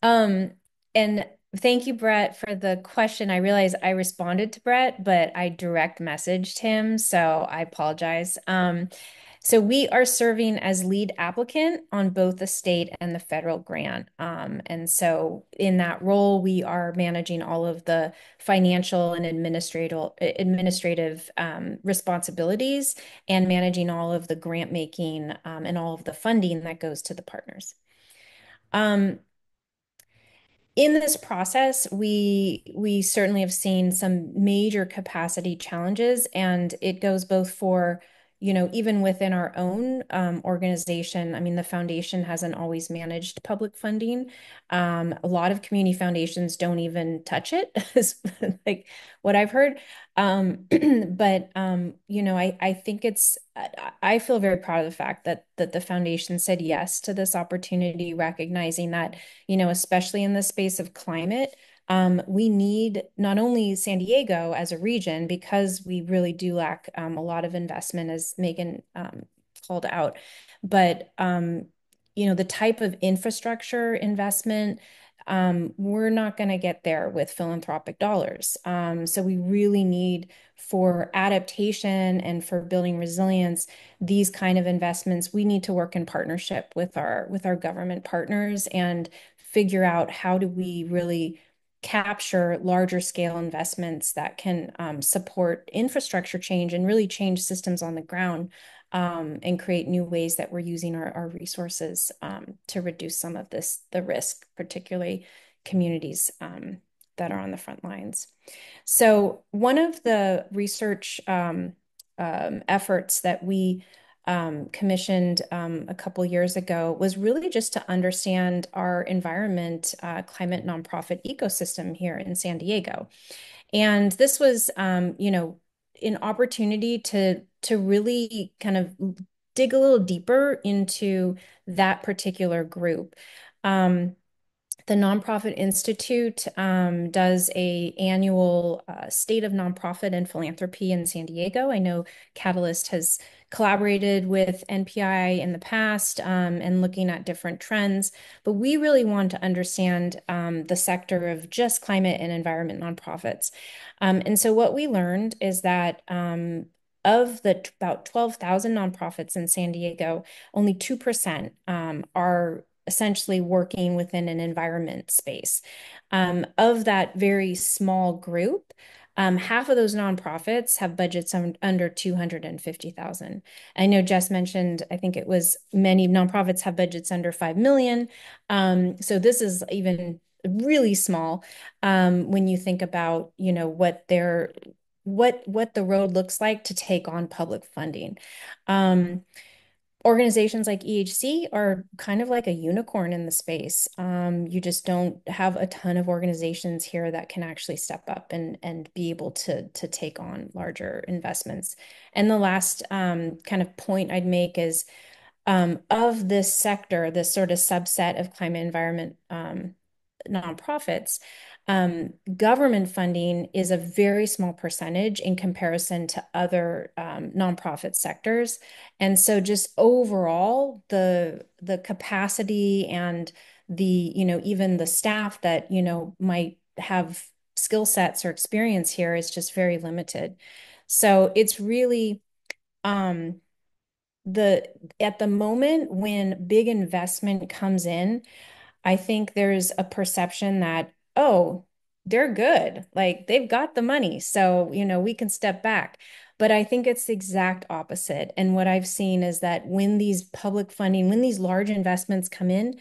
And thank you, Brett, for the question. I realize I responded to Brett, but I direct messaged him, so I apologize. So we are serving as lead applicant on both the state and the federal grant. And so in that role, we are managing all of the financial and administrative responsibilities and managing all of the grant making and all of the funding that goes to the partners. In this process, we certainly have seen some major capacity challenges, and it goes both for, even within our own organization. I mean, the foundation hasn't always managed public funding. A lot of community foundations don't even touch it, is like what I've heard. But I think I feel very proud of the fact that the foundation said yes to this opportunity, recognizing that, especially in the space of climate, we need not only San Diego as a region, because we really do lack a lot of investment, as Megan called out, but the type of infrastructure investment, we're not going to get there with philanthropic dollars. So we really need, for adaptation and for building resilience, these kind of investments, we need to work in partnership with our government partners and figure out how do we really capture larger scale investments that can support infrastructure change and really change systems on the ground, and create new ways that we're using our resources to reduce some of the risk, particularly communities that are on the front lines. So one of the research efforts that we commissioned a couple years ago was really just to understand our environment, climate nonprofit ecosystem here in San Diego. And this was, an opportunity to really kind of dig a little deeper into that particular group. The Nonprofit Institute does a annual State of Nonprofit and Philanthropy in San Diego. I know Catalyst has collaborated with NPI in the past and looking at different trends, but we really want to understand the sector of just climate and environment nonprofits. And so what we learned is that of the about 12,000 nonprofits in San Diego, only 2% are essentially working within an environment space. Of that very small group, half of those nonprofits have budgets under 250,000. I know Jess mentioned, I think it was many nonprofits have budgets under 5 million. So this is even really small when you think about, what the road looks like to take on public funding. Organizations like EHC are kind of like a unicorn in the space. You just don't have a ton of organizations here that can actually step up and be able to take on larger investments. And the last kind of point I'd make is, of this sector, this sort of subset of climate environment nonprofits, government funding is a very small percentage in comparison to other nonprofit sectors. And so just overall, the capacity and even the staff that, might have skill sets or experience here is just very limited. So it's really at the moment when big investment comes in, I think there's a perception that, oh, they're good. Like they've got the money. So, we can step back. But I think it's the exact opposite. And what I've seen is that when these public funding, when these large investments come in,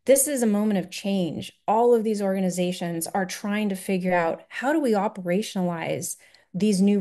this is a moment of change. All of these organizations are trying to figure out, how do we operationalize these new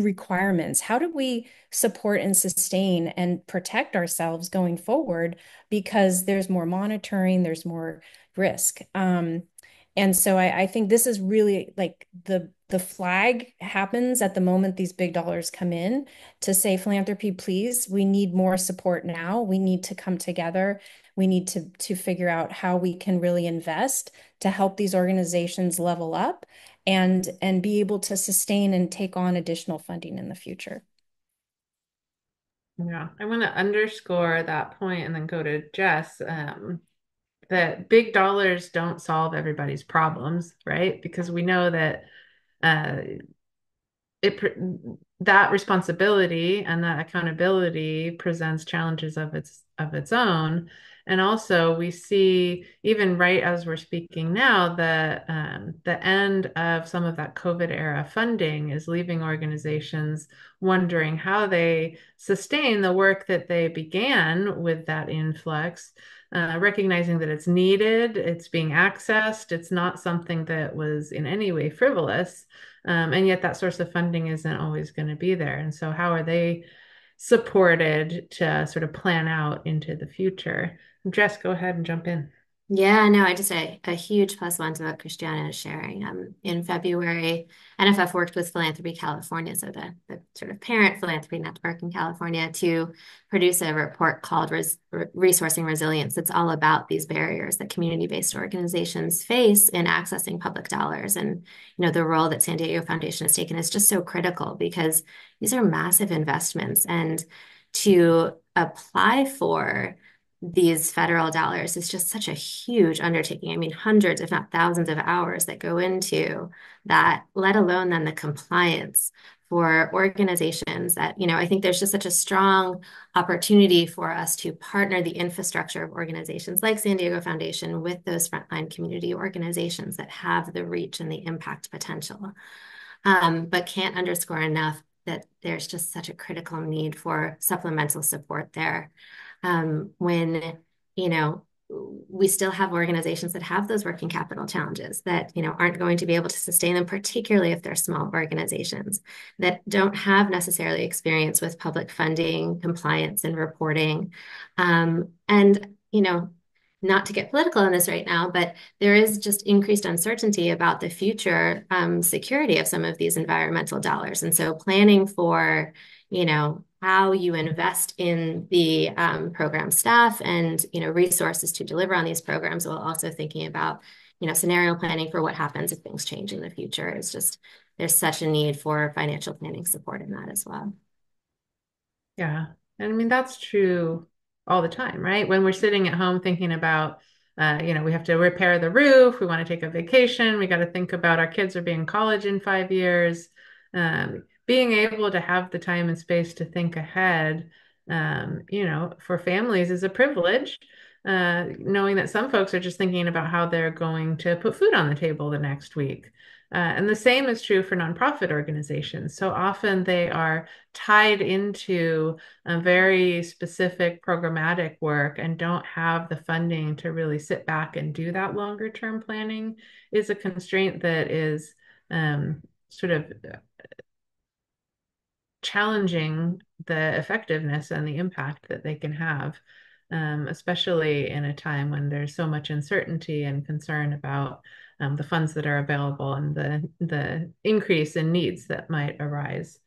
requirements? How do we support and sustain and protect ourselves going forward? Because there's more monitoring, there's more risk. And so I think this is really like the flag happens at the moment these big dollars come in to say, philanthropy, please, we need more support now. We need to come together. We need to figure out how we can really invest to help these organizations level up and be able to sustain and take on additional funding in the future. Yeah, I want to underscore that point and then go to Jess, that big dollars don't solve everybody's problems, right? Because we know that it that responsibility and that accountability presents challenges of its own. And also, we see even right as we're speaking now, the end of some of that COVID era funding is leaving organizations wondering how they sustain the work that they began with that influx, recognizing that it's needed, it's being accessed, it's not something that was in any way frivolous. And yet that source of funding isn't always going to be there. And so how are they supported to sort of plan out into the future? Jess, go ahead and jump in. Yeah, no, I just a huge plus one to what Christiana is sharing. In February, NFF worked with Philanthropy California, so the sort of parent philanthropy network in California, to produce a report called Resourcing Resilience. It's all about these barriers that community-based organizations face in accessing public dollars. And, the role that San Diego Foundation has taken is just so critical because these are massive investments. And to apply for these federal dollars is just such a huge undertaking. I mean, hundreds, if not thousands of hours that go into that, let alone then the compliance for organizations that, I think there's just such a strong opportunity for us to partner the infrastructure of organizations like San Diego Foundation with those frontline community organizations that have the reach and the impact potential. But can't underscore enough that there's just such a critical need for supplemental support there. When, we still have organizations that have those working capital challenges that, aren't going to be able to sustain them, particularly if they're small organizations that don't have necessarily experience with public funding, compliance, and reporting. And, not to get political in this right now, but there is just increased uncertainty about the future security of some of these environmental dollars. And so planning for, how you invest in the program staff and, resources to deliver on these programs, while also thinking about, scenario planning for what happens if things change in the future. It's just, there's such a need for financial planning support in that as well. Yeah. And I mean, that's true all the time, right? When we're sitting at home thinking about, we have to repair the roof, we want to take a vacation, we got to think about our kids are being in college in 5 years. Being able to have the time and space to think ahead, for families is a privilege. Knowing that some folks are just thinking about how they're going to put food on the table the next week. And the same is true for nonprofit organizations. So often they are tied into a very specific programmatic work and don't have the funding to really sit back and do that longer term planning is a constraint that is sort of challenging the effectiveness and the impact that they can have, especially in a time when there's so much uncertainty and concern about the funds that are available and the increase in needs that might arise.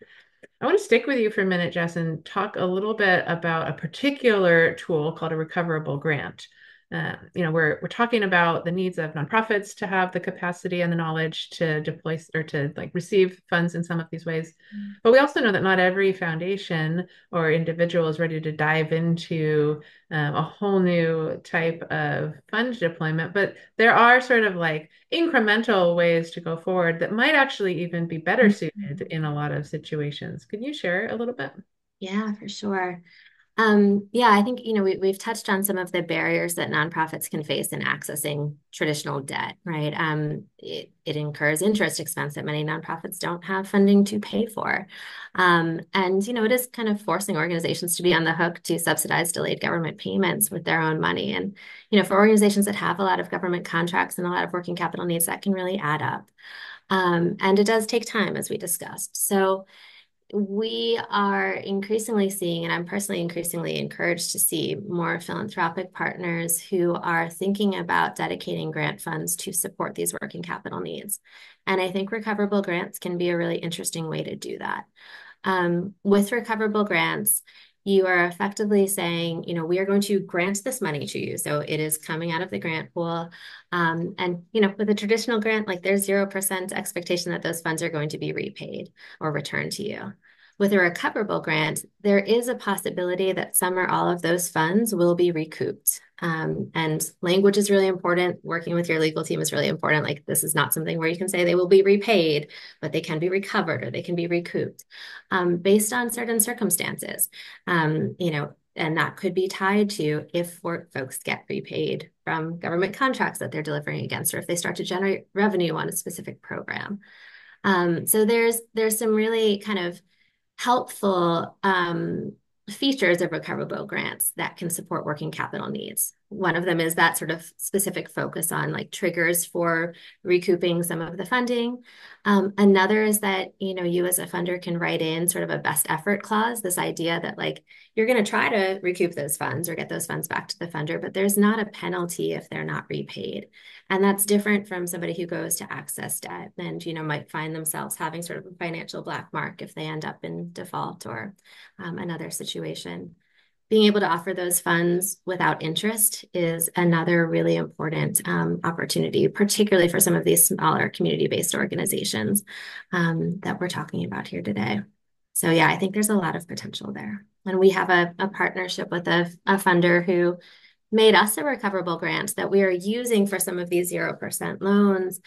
I want to stick with you for a minute, Jess, and talk a little bit about a particular tool called a recoverable grant. We're talking about the needs of nonprofits to have the capacity and the knowledge to deploy or to receive funds in some of these ways. But we also know that not every foundation or individual is ready to dive into a whole new type of fund deployment. But there are sort of incremental ways to go forward that might actually even be better suited in a lot of situations. Could you share a little bit? Yeah, for sure. Yeah, I think, we've touched on some of the barriers that nonprofits can face in accessing traditional debt, right? It incurs interest expense that many nonprofits don't have funding to pay for. And, it is kind of forcing organizations to be on the hook to subsidize delayed government payments with their own money. And, for organizations that have a lot of government contracts and a lot of working capital needs, that can really add up. And it does take time, as we discussed. So, we are increasingly seeing, and I'm personally increasingly encouraged to see more philanthropic partners who are thinking about dedicating grant funds to support these working capital needs. And I think recoverable grants can be a really interesting way to do that. With recoverable grants, you are effectively saying, we are going to grant this money to you. So it is coming out of the grant pool. And, with a traditional grant, there's 0% expectation that those funds are going to be repaid or returned to you. With a recoverable grant, there is a possibility that some or all of those funds will be recouped. And language is really important. Working with your legal team is really important. Like, this is not something where you can say they will be repaid, but they can be recovered or they can be recouped based on certain circumstances. And that could be tied to if folks get repaid from government contracts that they're delivering against, or if they start to generate revenue on a specific program. So there's some really kind of helpful features of recoverable grants that can support working capital needs. One of them is that sort of specific focus on like triggers for recouping some of the funding. Another is that, you as a funder can write in sort of a best effort clause, this idea that like you're going to try to recoup those funds or get those funds back to the funder, but there's not a penalty if they're not repaid. And that's different from somebody who goes to access debt and, might find themselves having sort of a financial black mark if they end up in default or another situation. Being able to offer those funds without interest is another really important opportunity, particularly for some of these smaller community-based organizations that we're talking about here today. So yeah, I think there's a lot of potential there. And we have a partnership with a funder who made us a recoverable grant that we are using for some of these 0% loans,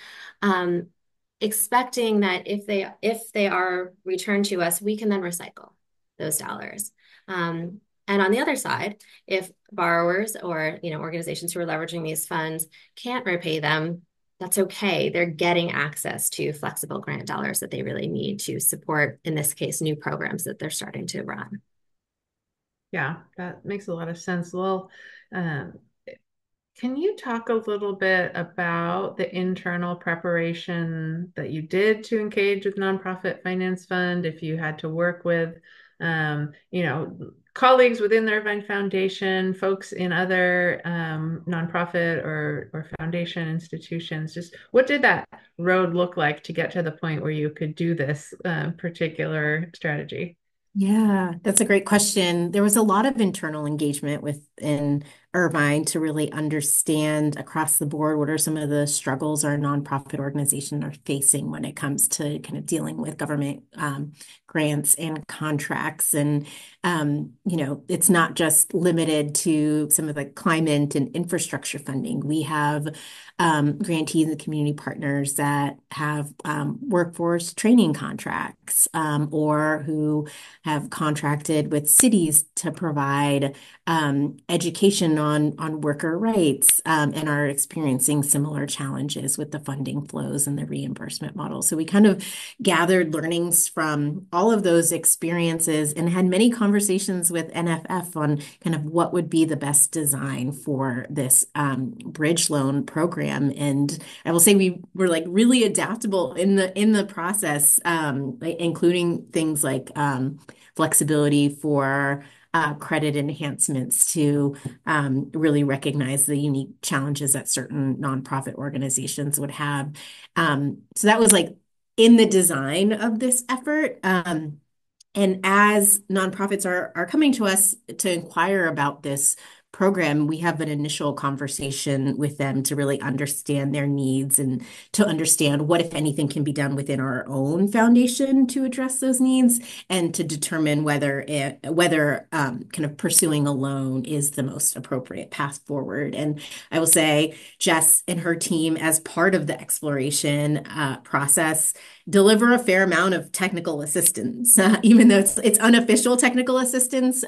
expecting that if they are returned to us, we can then recycle those dollars. And on the other side, if borrowers or organizations who are leveraging these funds can't repay them, that's okay. They're getting access to flexible grant dollars that they really need to support, in this case, new programs that they're starting to run. Yeah, that makes a lot of sense. Well, can you talk a little bit about the internal preparation that you did to engage with Nonprofit Finance Fund? If you had to work with, colleagues within the Irvine Foundation, folks in other nonprofit or foundation institutions, just what did that road look like to get to the point where you could do this particular strategy? Yeah, that's a great question. There was a lot of internal engagement within Irvine to really understand across the board what are some of the struggles our nonprofit organizations are facing when it comes to kind of dealing with government grants and contracts. And, it's not just limited to some of the climate and infrastructure funding. We have grantees and community partners that have workforce training contracts or who have contracted with cities to provide education on worker rights and are experiencing similar challenges with the funding flows and the reimbursement model. So we kind of gathered learnings from all of those experiences and had many conversations with NFF on kind of what would be the best design for this bridge loan program. And I will say we were like really adaptable in the process, including things like flexibility for credit enhancements to really recognize the unique challenges that certain nonprofit organizations would have. So that was like in the design of this effort. And as nonprofits are coming to us to inquire about this program, we have an initial conversation with them to really understand their needs and to understand what, if anything, can be done within our own foundation to address those needs and to determine whether kind of pursuing a loan is the most appropriate path forward. And I will say Jess and her team, as part of the exploration process, deliver a fair amount of technical assistance, even though it's unofficial technical assistance.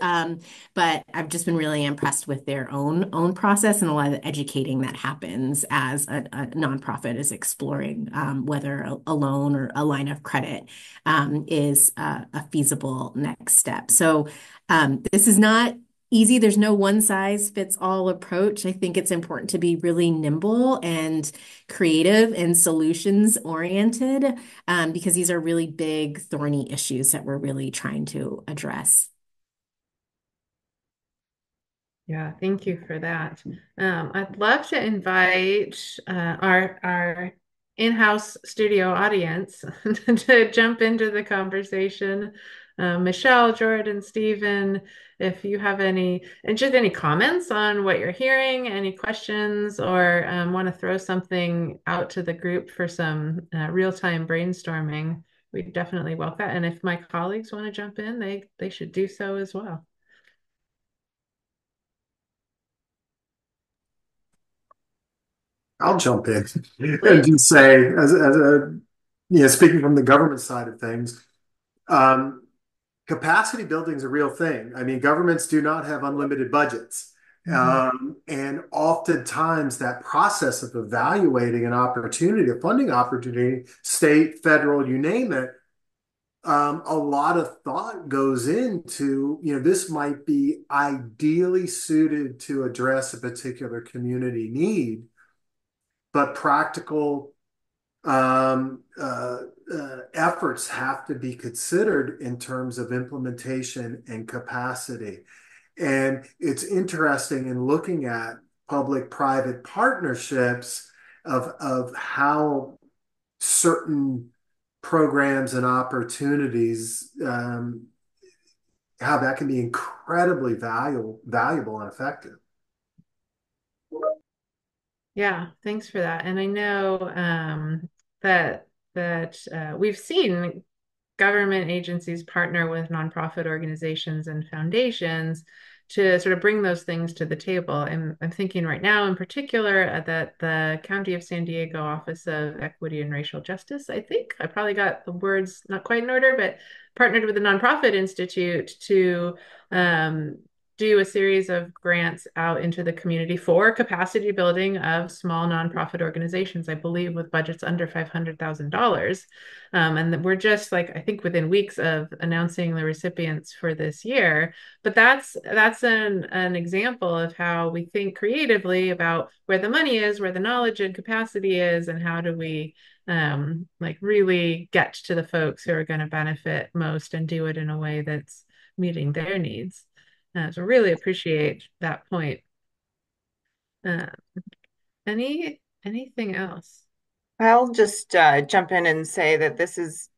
But I've just been really impressed with their own process and a lot of the educating that happens as a nonprofit is exploring whether a loan or a line of credit is a feasible next step. So this is not easy. There's no one size fits all approach. I think it's important to be really nimble and creative and solutions oriented because these are really big, thorny issues that we're really trying to address. Yeah, thank you for that. I'd love to invite our in-house studio audience to jump into the conversation. Michelle, Jordan, Stephen, if you have any comments on what you're hearing, any questions, or want to throw something out to the group for some real-time brainstorming, we definitely welcome that. And if my colleagues want to jump in, they should do so as well. I'll jump in and just say, as a speaking from the government side of things, um, capacity building is a real thing. I mean, governments do not have unlimited budgets. And oftentimes that process of evaluating an opportunity, a funding opportunity, state, federal, you name it, a lot of thought goes into, this might be ideally suited to address a particular community need, but practical efforts have to be considered in terms of implementation and capacity. And it's interesting in looking at public-private partnerships of how certain programs and opportunities, how that can be incredibly valuable and effective. Yeah, thanks for that. And I know that we've seen government agencies partner with nonprofit organizations and foundations to sort of bring those things to the table. I'm thinking right now in particular that the County of San Diego Office of Equity and Racial Justice, I think, I probably got the words not quite in order, but partnered with the Nonprofit Institute to do a series of grants out into the community for capacity building of small nonprofit organizations, I believe with budgets under $500,000. And we're just like, I think within weeks of announcing the recipients for this year. But that's an example of how we think creatively about where the money is, where the knowledge and capacity is, and how do we like really get to the folks who are going to benefit most and do it in a way that's meeting their needs. So really appreciate that point. Anything else? I'll just jump in and say that this has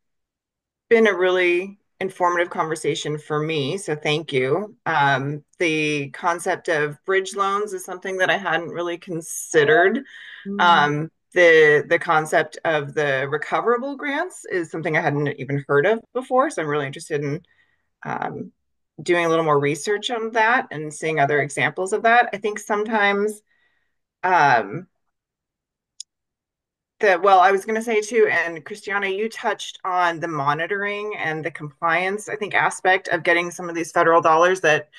been a really informative conversation for me, so thank you. The concept of bridge loans is something that I hadn't really considered. The concept of the recoverable grants is something I hadn't even heard of before, so I'm really interested in doing a little more research on that and seeing other examples of that. I think sometimes I was going to say too, and Christiana, you touched on the monitoring and the compliance, I think, aspect of getting some of these federal dollars that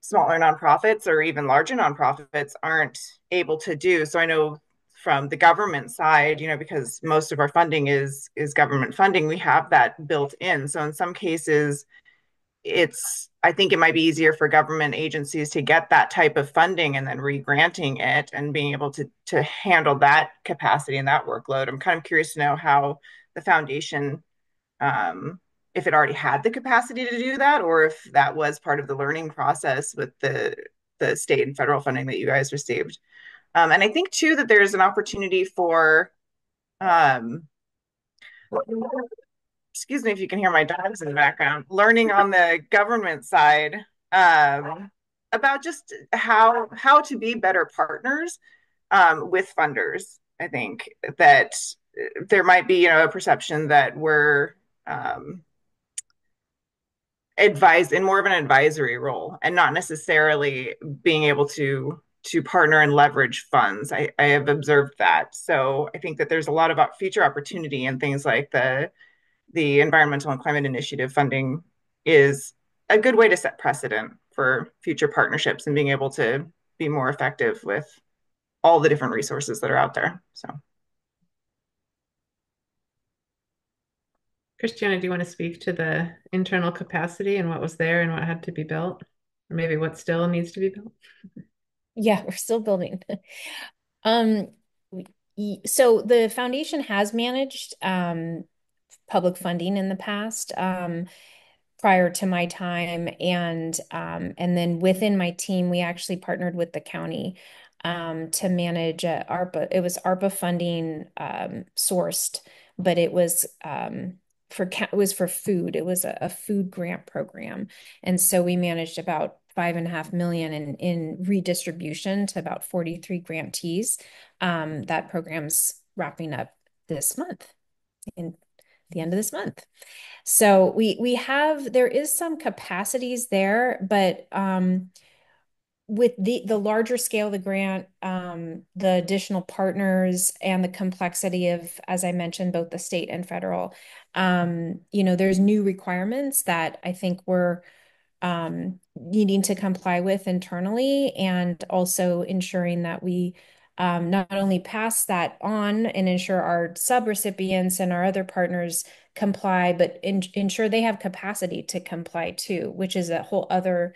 smaller nonprofits or even larger nonprofits aren't able to do. So I know from the government side, because most of our funding is government funding, we have that built in. So in some cases, I think it might be easier for government agencies to get that type of funding and then re-granting it and being able to handle that capacity and that workload. I'm kind of curious to know how the foundation, if it already had the capacity to do that, or if that was part of the learning process with the state and federal funding that you guys received. And I think too that there's an opportunity for excuse me if you can hear my dogs in the background, learning on the government side about just how to be better partners with funders. I think that there might be a perception that we're advised in more of an advisory role and not necessarily being able to partner and leverage funds. I have observed that. So I think that there's a lot of future opportunity in things like the Environmental and Climate Initiative funding is a good way to set precedent for future partnerships and being able to be more effective with all the different resources that are out there. So, Christiana, do you want to speak to the internal capacity and what was there and what had to be built? Or maybe what still needs to be built? Yeah, we're still building. So the foundation has managed public funding in the past, prior to my time, and then within my team, we actually partnered with the county to manage ARPA. It was ARPA funding sourced, but it was for food. It was a food grant program, and so we managed about $5.5 million in redistribution to about 43 grantees. That program's wrapping up this month in the end of this month. So there is some capacities there, but with the larger scale of the grant, the additional partners and the complexity of, as I mentioned, both the state and federal, there's new requirements that I think we're needing to comply with internally, and also ensuring that we not only pass that on and ensure our subrecipients and our other partners comply, but ensure they have capacity to comply too, which is a whole other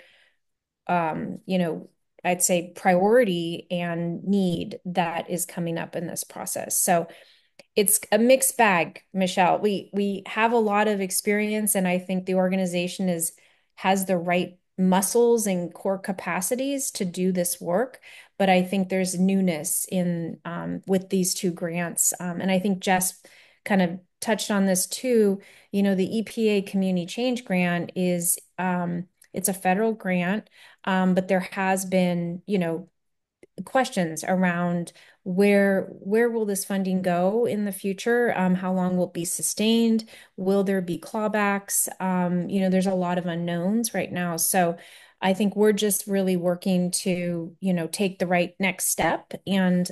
I'd say priority and need that is coming up in this process. So it's a mixed bag, Michelle. We have a lot of experience, and I think the organization has the right muscles and core capacities to do this work. But I think there's newness in with these two grants, and I think Jess kind of touched on this too. The EPA Community Change Grant is it's a federal grant, but there has been questions around where will this funding go in the future? How long will it be sustained? Will there be clawbacks? There's a lot of unknowns right now. So I think we're just really working to, take the right next step and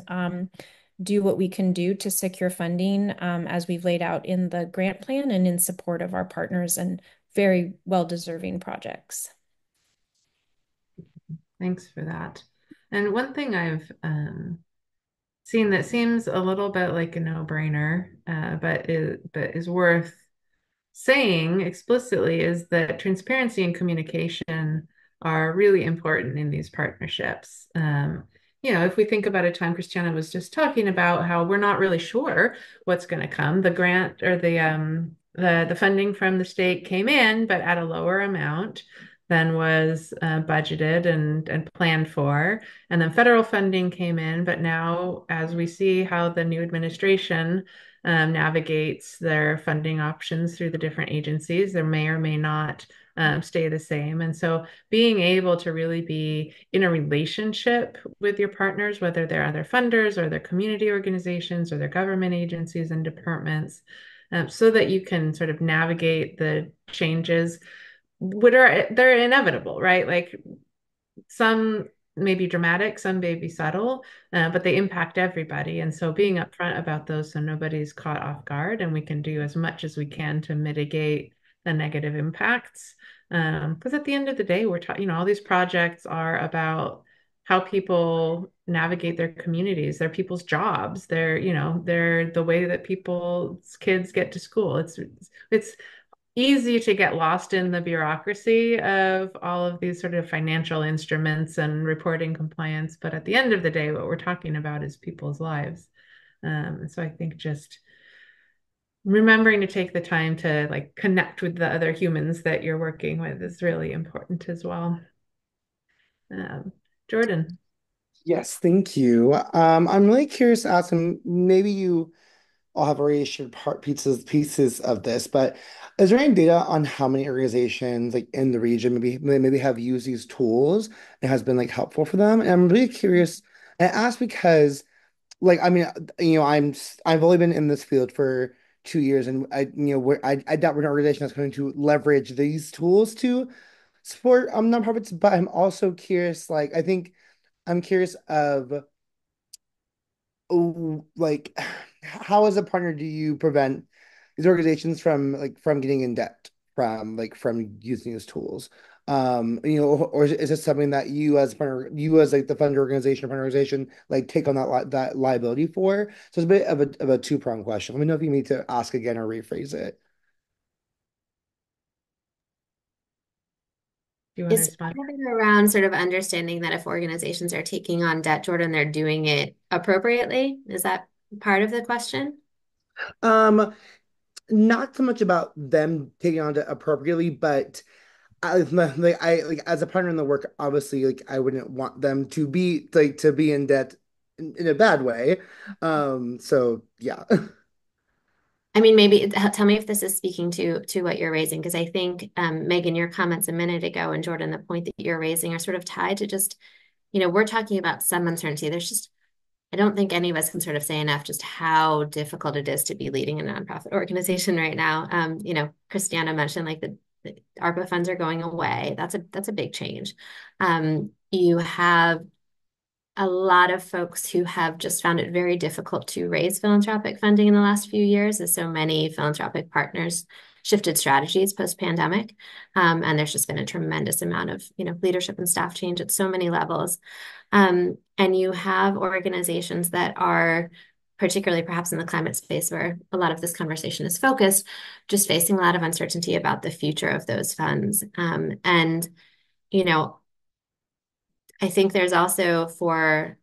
do what we can do to secure funding as we've laid out in the grant plan and in support of our partners and very well-deserving projects. Thanks for that. And one thing I've seen that seems a little bit like a no-brainer, but is worth saying explicitly, is that transparency and communication are really important in these partnerships. If we think about a time Christiana was just talking about how we're not really sure what's going to come, the grant or the funding from the state came in, but at a lower amount than was budgeted and planned for. And then federal funding came in, but now as we see how the new administration navigates their funding options through the different agencies, there may or may not stay the same. And so being able to really be in a relationship with your partners, whether they're other funders or their community organizations or their government agencies and departments, so that you can sort of navigate the changes they're inevitable, right? Like some may be dramatic, some may be subtle, but they impact everybody. And so being upfront about those so nobody's caught off guard, and we can do as much as we can to mitigate the negative impacts. Because at the end of the day, we're talking, all these projects are about how people navigate their communities, their people's jobs, they're the way that people's kids get to school. It's easy to get lost in the bureaucracy of all of these sort of financial instruments and reporting compliance. But at the end of the day, what we're talking about is people's lives. So I think just remembering to take the time to connect with the other humans that you're working with is really important as well. Jordan. Yes, thank you. I'm really curious to ask him, maybe you all have already shared pieces of this, but is there any data on how many organizations in the region maybe have used these tools and has been helpful for them? And I'm really curious, and I ask because I mean, I've only been in this field for 2 years, and I doubt we're an organization that's going to leverage these tools to support nonprofits, but I'm also curious, I'm curious of how as a partner do you prevent these organizations from getting in debt from using these tools? Or is this something that you as partner, the funder organization or partner organization, take on that liability for? So it's a bit of a two-pronged question. Let me know if you need to ask again or rephrase it. Do you want to Is respond? part of it around sort of understanding that if organizations are taking on debt, Jordan, they're doing it appropriately? Is that part of the question? Not so much about them taking on it appropriately, but as a partner in the work, obviously, I wouldn't want them to be in debt in a bad way. So yeah. I mean, maybe tell me if this is speaking to what you're raising, because I think, Megan, your comments a minute ago, and Jordan, the point that you're raising are sort of tied to just, we're talking about some uncertainty. There's just I don't think any of us can sort of say enough just how difficult it is to be leading a nonprofit organization right now. Christiana mentioned like the ARPA funds are going away. That's a big change. You have a lot of folks who have just found it very difficult to raise philanthropic funding in the last few years, as so many philanthropic partners shifted strategies post-pandemic. And there's just been a tremendous amount of, leadership and staff change at so many levels. And you have organizations that are, particularly perhaps in the climate space where a lot of this conversation is focused, just facing a lot of uncertainty about the future of those funds. And, I think there's also for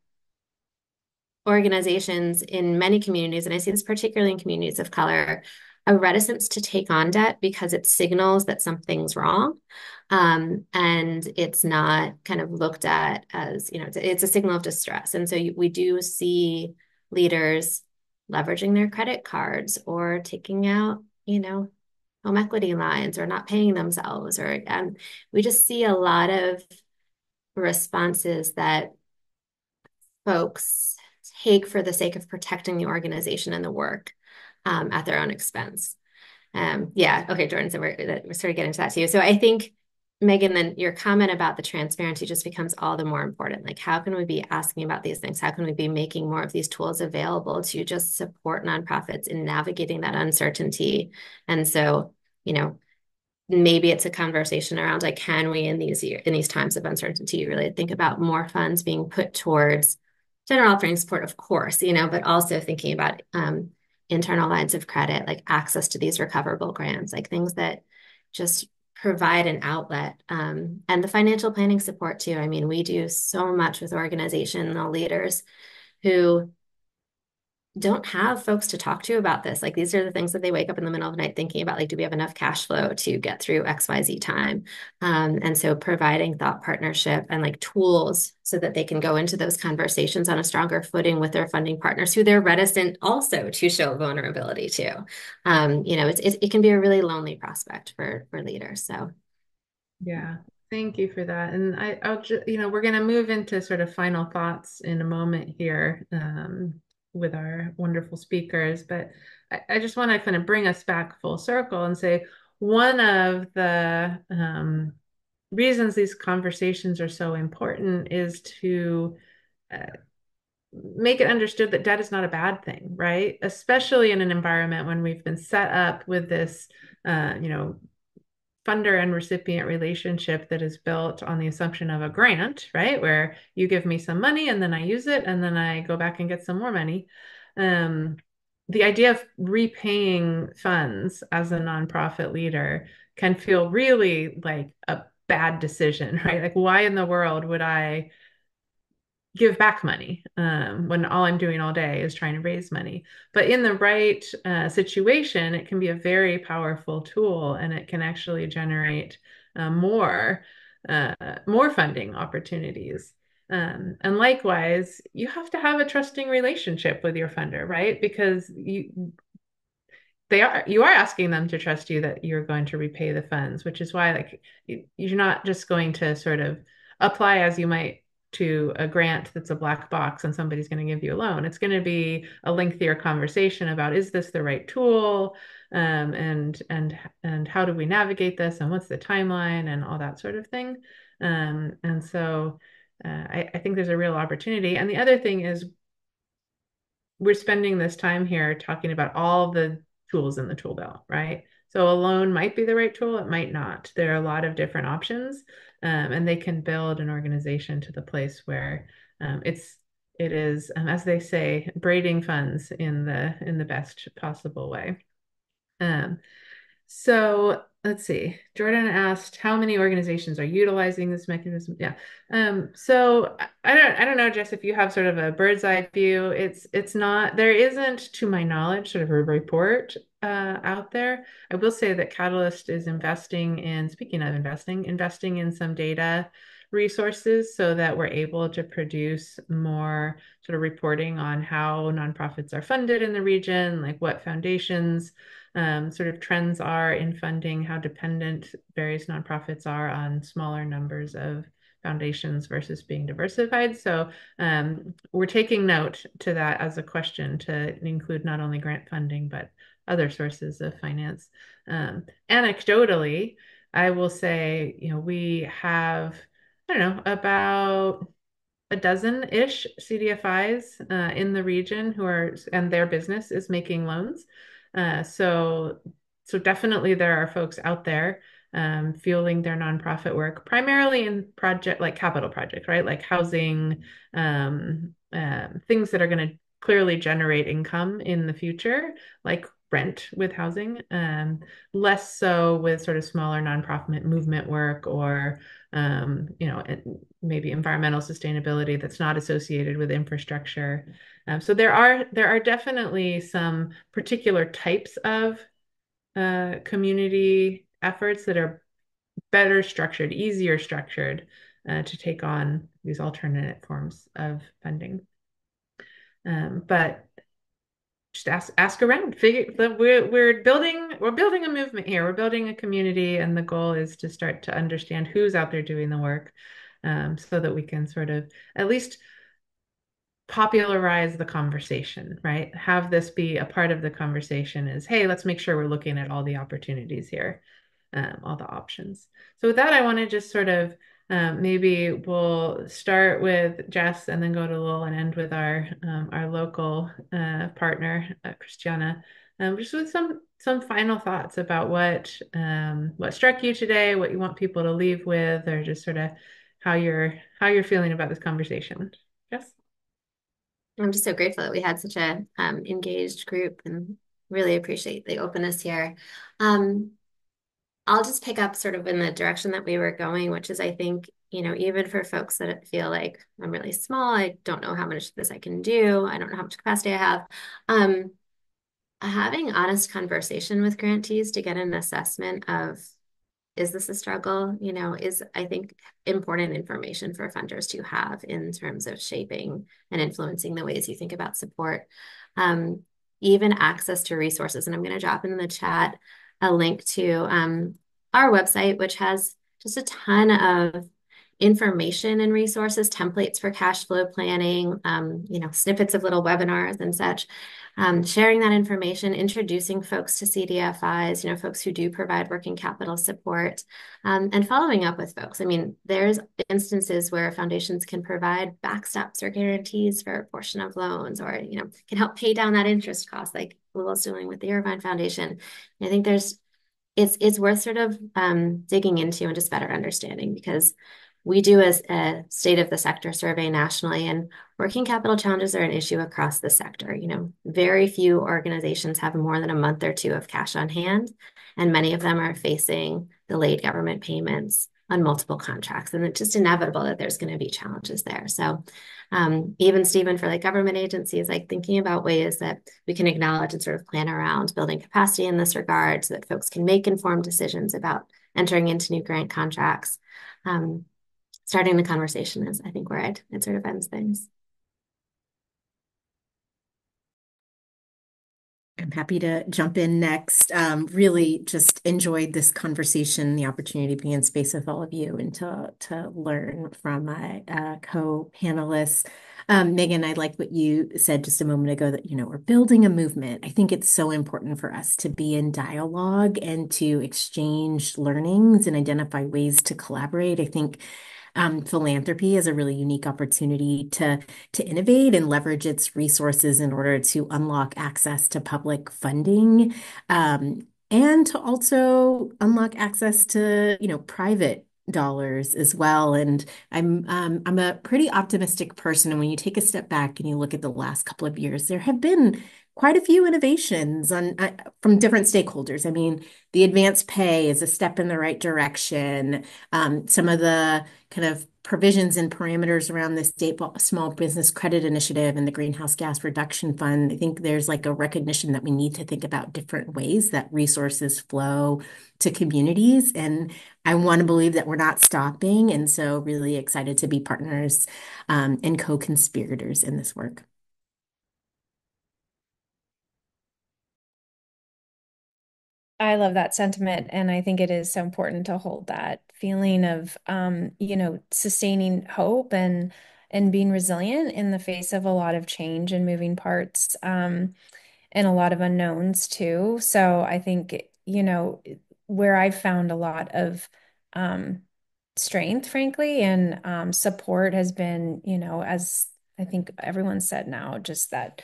organizations in many communities, and I see this particularly in communities of color, a reticence to take on debt because it signals that something's wrong. And it's not kind of looked at as, it's a signal of distress. And so we do see leaders leveraging their credit cards or taking out, home equity lines or not paying themselves, and we just see a lot of responses that folks take for the sake of protecting the organization and the work at their own expense. Yeah, okay, Jordan, so we're sort of getting to that too. So I think, Megan, then your comment about the transparency just becomes all the more important. Like, how can we be asking about these things? How can we be making more of these tools available to just support nonprofits in navigating that uncertainty? And so, maybe it's a conversation around like, can we in these times of uncertainty really think about more funds being put towards general offering support, of course, but also thinking about internal lines of credit, like access to these recoverable grants, like things that just provide an outlet, and the financial planning support too. I mean, we do so much with organizational leaders who don't have folks to talk to about this. Like, these are the things that they wake up in the middle of the night thinking about, like, do we have enough cash flow to get through XYZ time? And so providing thought partnership and like tools so that they can go into those conversations on a stronger footing with their funding partners who they're reticent also to show vulnerability to. It can be a really lonely prospect for leaders. So Yeah, thank you for that. And I'll just, we're going to move into sort of final thoughts in a moment here, with our wonderful speakers. But I just want to kind of bring us back full circle and say one of the reasons these conversations are so important is to make it understood that debt is not a bad thing, right? Especially in an environment when we've been set up with this, funder and recipient relationship that is built on the assumption of a grant, right? Where you give me some money and then I use it and then I go back and get some more money. The idea of repaying funds as a nonprofit leader can feel really like a bad decision, right? Like, why in the world would I give back money when all I'm doing all day is trying to raise money? But in the right situation, it can be a very powerful tool, and it can actually generate more funding opportunities. And likewise, you have to have a trusting relationship with your funder, right? Because you are asking them to trust you that you're going to repay the funds, which is why, like, you're not just going to sort of apply as you might to a grant that's a black box and somebody's going to give you a loan. It's going to be a lengthier conversation about, is this the right tool, and how do we navigate this, and what's the timeline, and all that sort of thing. And so I think there's a real opportunity. And the other thing is, we're spending this time here talking about all the tools in the tool belt, right? So a loan might be the right tool, it might not. There are a lot of different options, and they can build an organization to the place where it is, as they say, braiding funds in the best possible way. So let's see. Jordan asked how many organizations are utilizing this mechanism. Yeah. So I don't know, Jess, if you have sort of a bird's eye view. It's not, there isn't, to my knowledge, sort of a report out there. I will say that Catalyst is investing in, speaking of investing in some data resources so that we're able to produce more sort of reporting on how nonprofits are funded in the region, like what foundations sort of trends are in funding, how dependent various nonprofits are on smaller numbers of foundations versus being diversified. So we're taking note to that as a question to include not only grant funding, but other sources of finance. Anecdotally, I will say, we have, I don't know, about a dozen-ish CDFIs in the region and their business is making loans. So definitely there are folks out there fueling their nonprofit work, primarily in capital projects, right? Like housing, things that are going to clearly generate income in the future, like rent with housing, less so with sort of smaller nonprofit movement work or maybe environmental sustainability that's not associated with infrastructure. So there are definitely some particular types of community efforts that are better structured, easier structured to take on these alternate forms of funding. But just ask around. We're building a movement here. We're building a community, and the goal is to start to understand who's out there doing the work, so that we can sort of at least popularize the conversation, right? Have this be a part of the conversation is, hey, let's make sure we're looking at all the opportunities here, all the options. So with that, I want to just sort of maybe we'll start with Jess and then go to Lul and end with our local partner, Christiana, just with some final thoughts about what struck you today, what you want people to leave with, or just sort of how you're feeling about this conversation. Jess? I'm just so grateful that we had such a engaged group and really appreciate the openness here. I'll just pick up sort of in the direction that we were going, which is I think, even for folks that feel like I'm really small, I don't know how much of this I can do, I don't know how much capacity I have. Having honest conversation with grantees to get an assessment of, is this a struggle? Is, I think, important information for funders to have in terms of shaping and influencing the ways you think about support. Even access to resources. And I'm going to drop in the chat a link to our website, which has just a ton of information and resources, templates for cash flow planning, snippets of little webinars and such. Sharing that information, introducing folks to CDFIs, folks who do provide working capital support, and following up with folks. I mean, there's instances where foundations can provide backstops or guarantees for a portion of loans, or, can help pay down that interest cost, like Lul's doing with the Irvine Foundation. I think it's worth sort of digging into and just better understanding, because we do a state of the sector survey nationally, and working capital challenges are an issue across the sector. Very few organizations have more than a month or two of cash on hand, and many of them are facing delayed government payments on multiple contracts. And it's just inevitable that there's going to be challenges there. So even Stephen, for government agencies, thinking about ways that we can acknowledge and sort of plan around building capacity in this regard so that folks can make informed decisions about entering into new grant contracts. Starting the conversation is, I think, where it sort of ends things. I'm happy to jump in next. Really just enjoyed this conversation, the opportunity to be in space with all of you and to learn from my co-panelists. Megan, I like what you said just a moment ago that, we're building a movement. I think it's so important for us to be in dialogue and to exchange learnings and identify ways to collaborate. I think philanthropy is a really unique opportunity to innovate and leverage its resources in order to unlock access to public funding, and to also unlock access to private dollars as well. And I'm a pretty optimistic person, and when you take a step back and you look at the last couple of years, there have been quite a few innovations from different stakeholders. I mean, the advanced pay is a step in the right direction. Some of the kind of provisions and parameters around the state small business credit initiative and the greenhouse gas reduction fund. I think there's a recognition that we need to think about different ways that resources flow to communities. And I want to believe that we're not stopping. And so really excited to be partners and co-conspirators in this work. I love that sentiment, and I think it is so important to hold that feeling of, sustaining hope and being resilient in the face of a lot of change and moving parts, and a lot of unknowns too. So I think, where I've found a lot of um, strength, frankly, and support has been, as I think everyone said now, just that,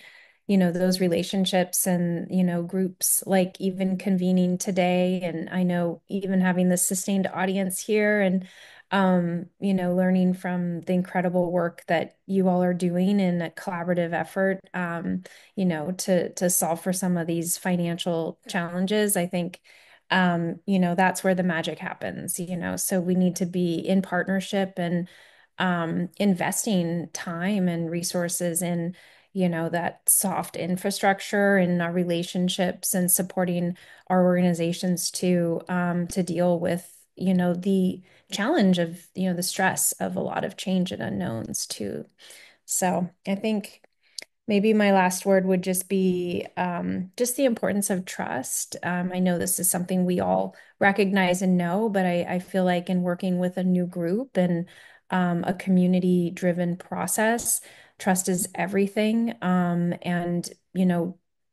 those relationships and, groups like even convening today. And I know even having this sustained audience here and, learning from the incredible work that you all are doing in a collaborative effort, to solve for some of these financial challenges. I think that's where the magic happens, so we need to be in partnership and investing time and resources in, that soft infrastructure and our relationships and supporting our organizations to deal with, the challenge of, the stress of a lot of change and unknowns too. So I think maybe my last word would just be just the importance of trust. I know this is something we all recognize and know, but I feel like in working with a new group and a community-driven process, trust is everything. And,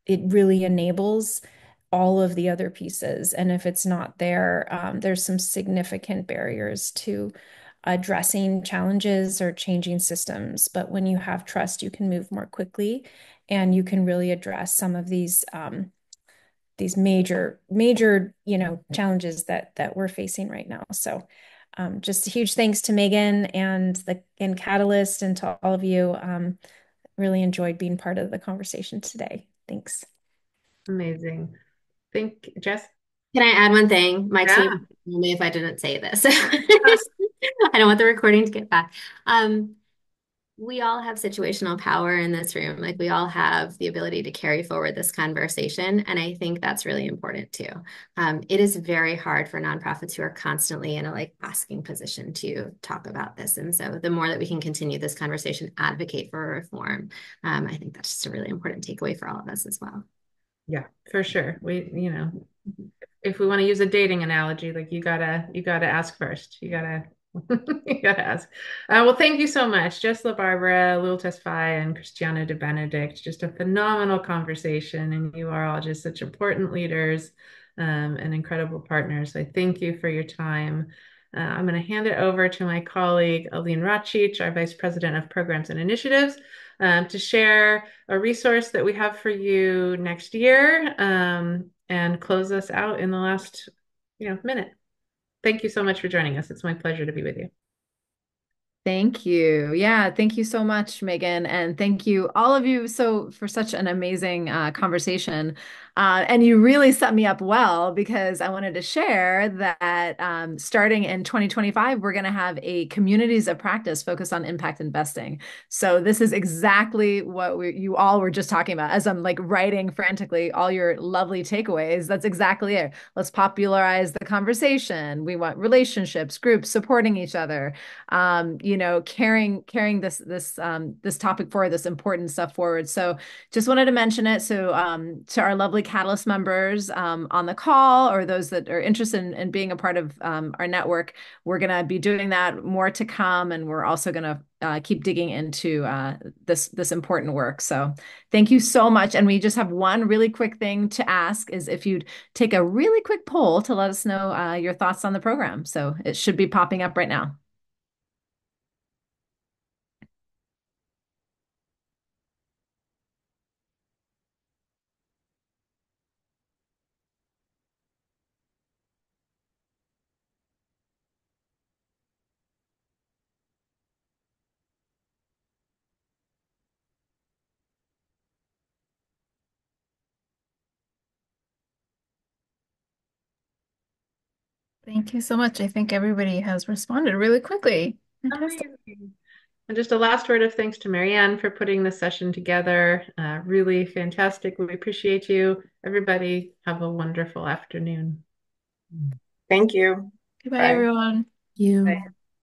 it really enables all of the other pieces. And if it's not there, there's some significant barriers to addressing challenges or changing systems. But when you have trust, you can move more quickly and you can really address some of these major, challenges that we're facing right now. So just a huge thanks to Megan and Catalyst and to all of you. Really enjoyed being part of the conversation today. Thanks. Amazing. Think, Jess? Can I add one thing? My Yeah. team told me if I didn't say this. I don't want the recording to get back. We all have situational power in this room. Like we all have the ability to carry forward this conversation. And I think that's really important too. It is very hard for nonprofits who are constantly in a like asking position to talk about this. And so the more that we can continue this conversation, advocate for reform, I think that's just a really important takeaway for all of us as well. Yeah, for sure. If we want to use a dating analogy, like you gotta ask first. You gotta you gotta ask. Well, thank you so much, Jessica LaBarbera, Lul Tesfai, and Christiana DeBenedict. Just a phenomenal conversation, and you are all just such important leaders and incredible partners. So I thank you for your time. I'm going to hand it over to my colleague Aline Rachich, our Vice President of Programs and Initiatives, to share a resource that we have for you next year and close us out in the last minute. Thank you so much for joining us. It's my pleasure to be with you. Thank you. Yeah, thank you so much, Megan. And thank you, all of you, for such an amazing conversation. And you really set me up well because I wanted to share that starting in 2025, we're going to have a communities of practice focused on impact investing. So this is exactly what you all were just talking about. As I'm like writing frantically all your lovely takeaways, that's exactly it. Let's popularize the conversation. We want relationships, groups supporting each other. Carrying this topic forward, this important stuff forward. So just wanted to mention it. So to our lovely Catalyst members on the call or those that are interested in being a part of our network, we're going to be doing that, more to come. And we're also going to keep digging into this important work. So thank you so much. And we just have one really quick thing to ask is if you'd take a really quick poll to let us know your thoughts on the program. So it should be popping up right now. Thank you so much. I think everybody has responded really quickly. Fantastic. Amazing. And just a last word of thanks to Marianne for putting this session together. Really fantastic. We appreciate you. Everybody, have a wonderful afternoon. Thank you. Goodbye, Bye. everyone. You. Bye.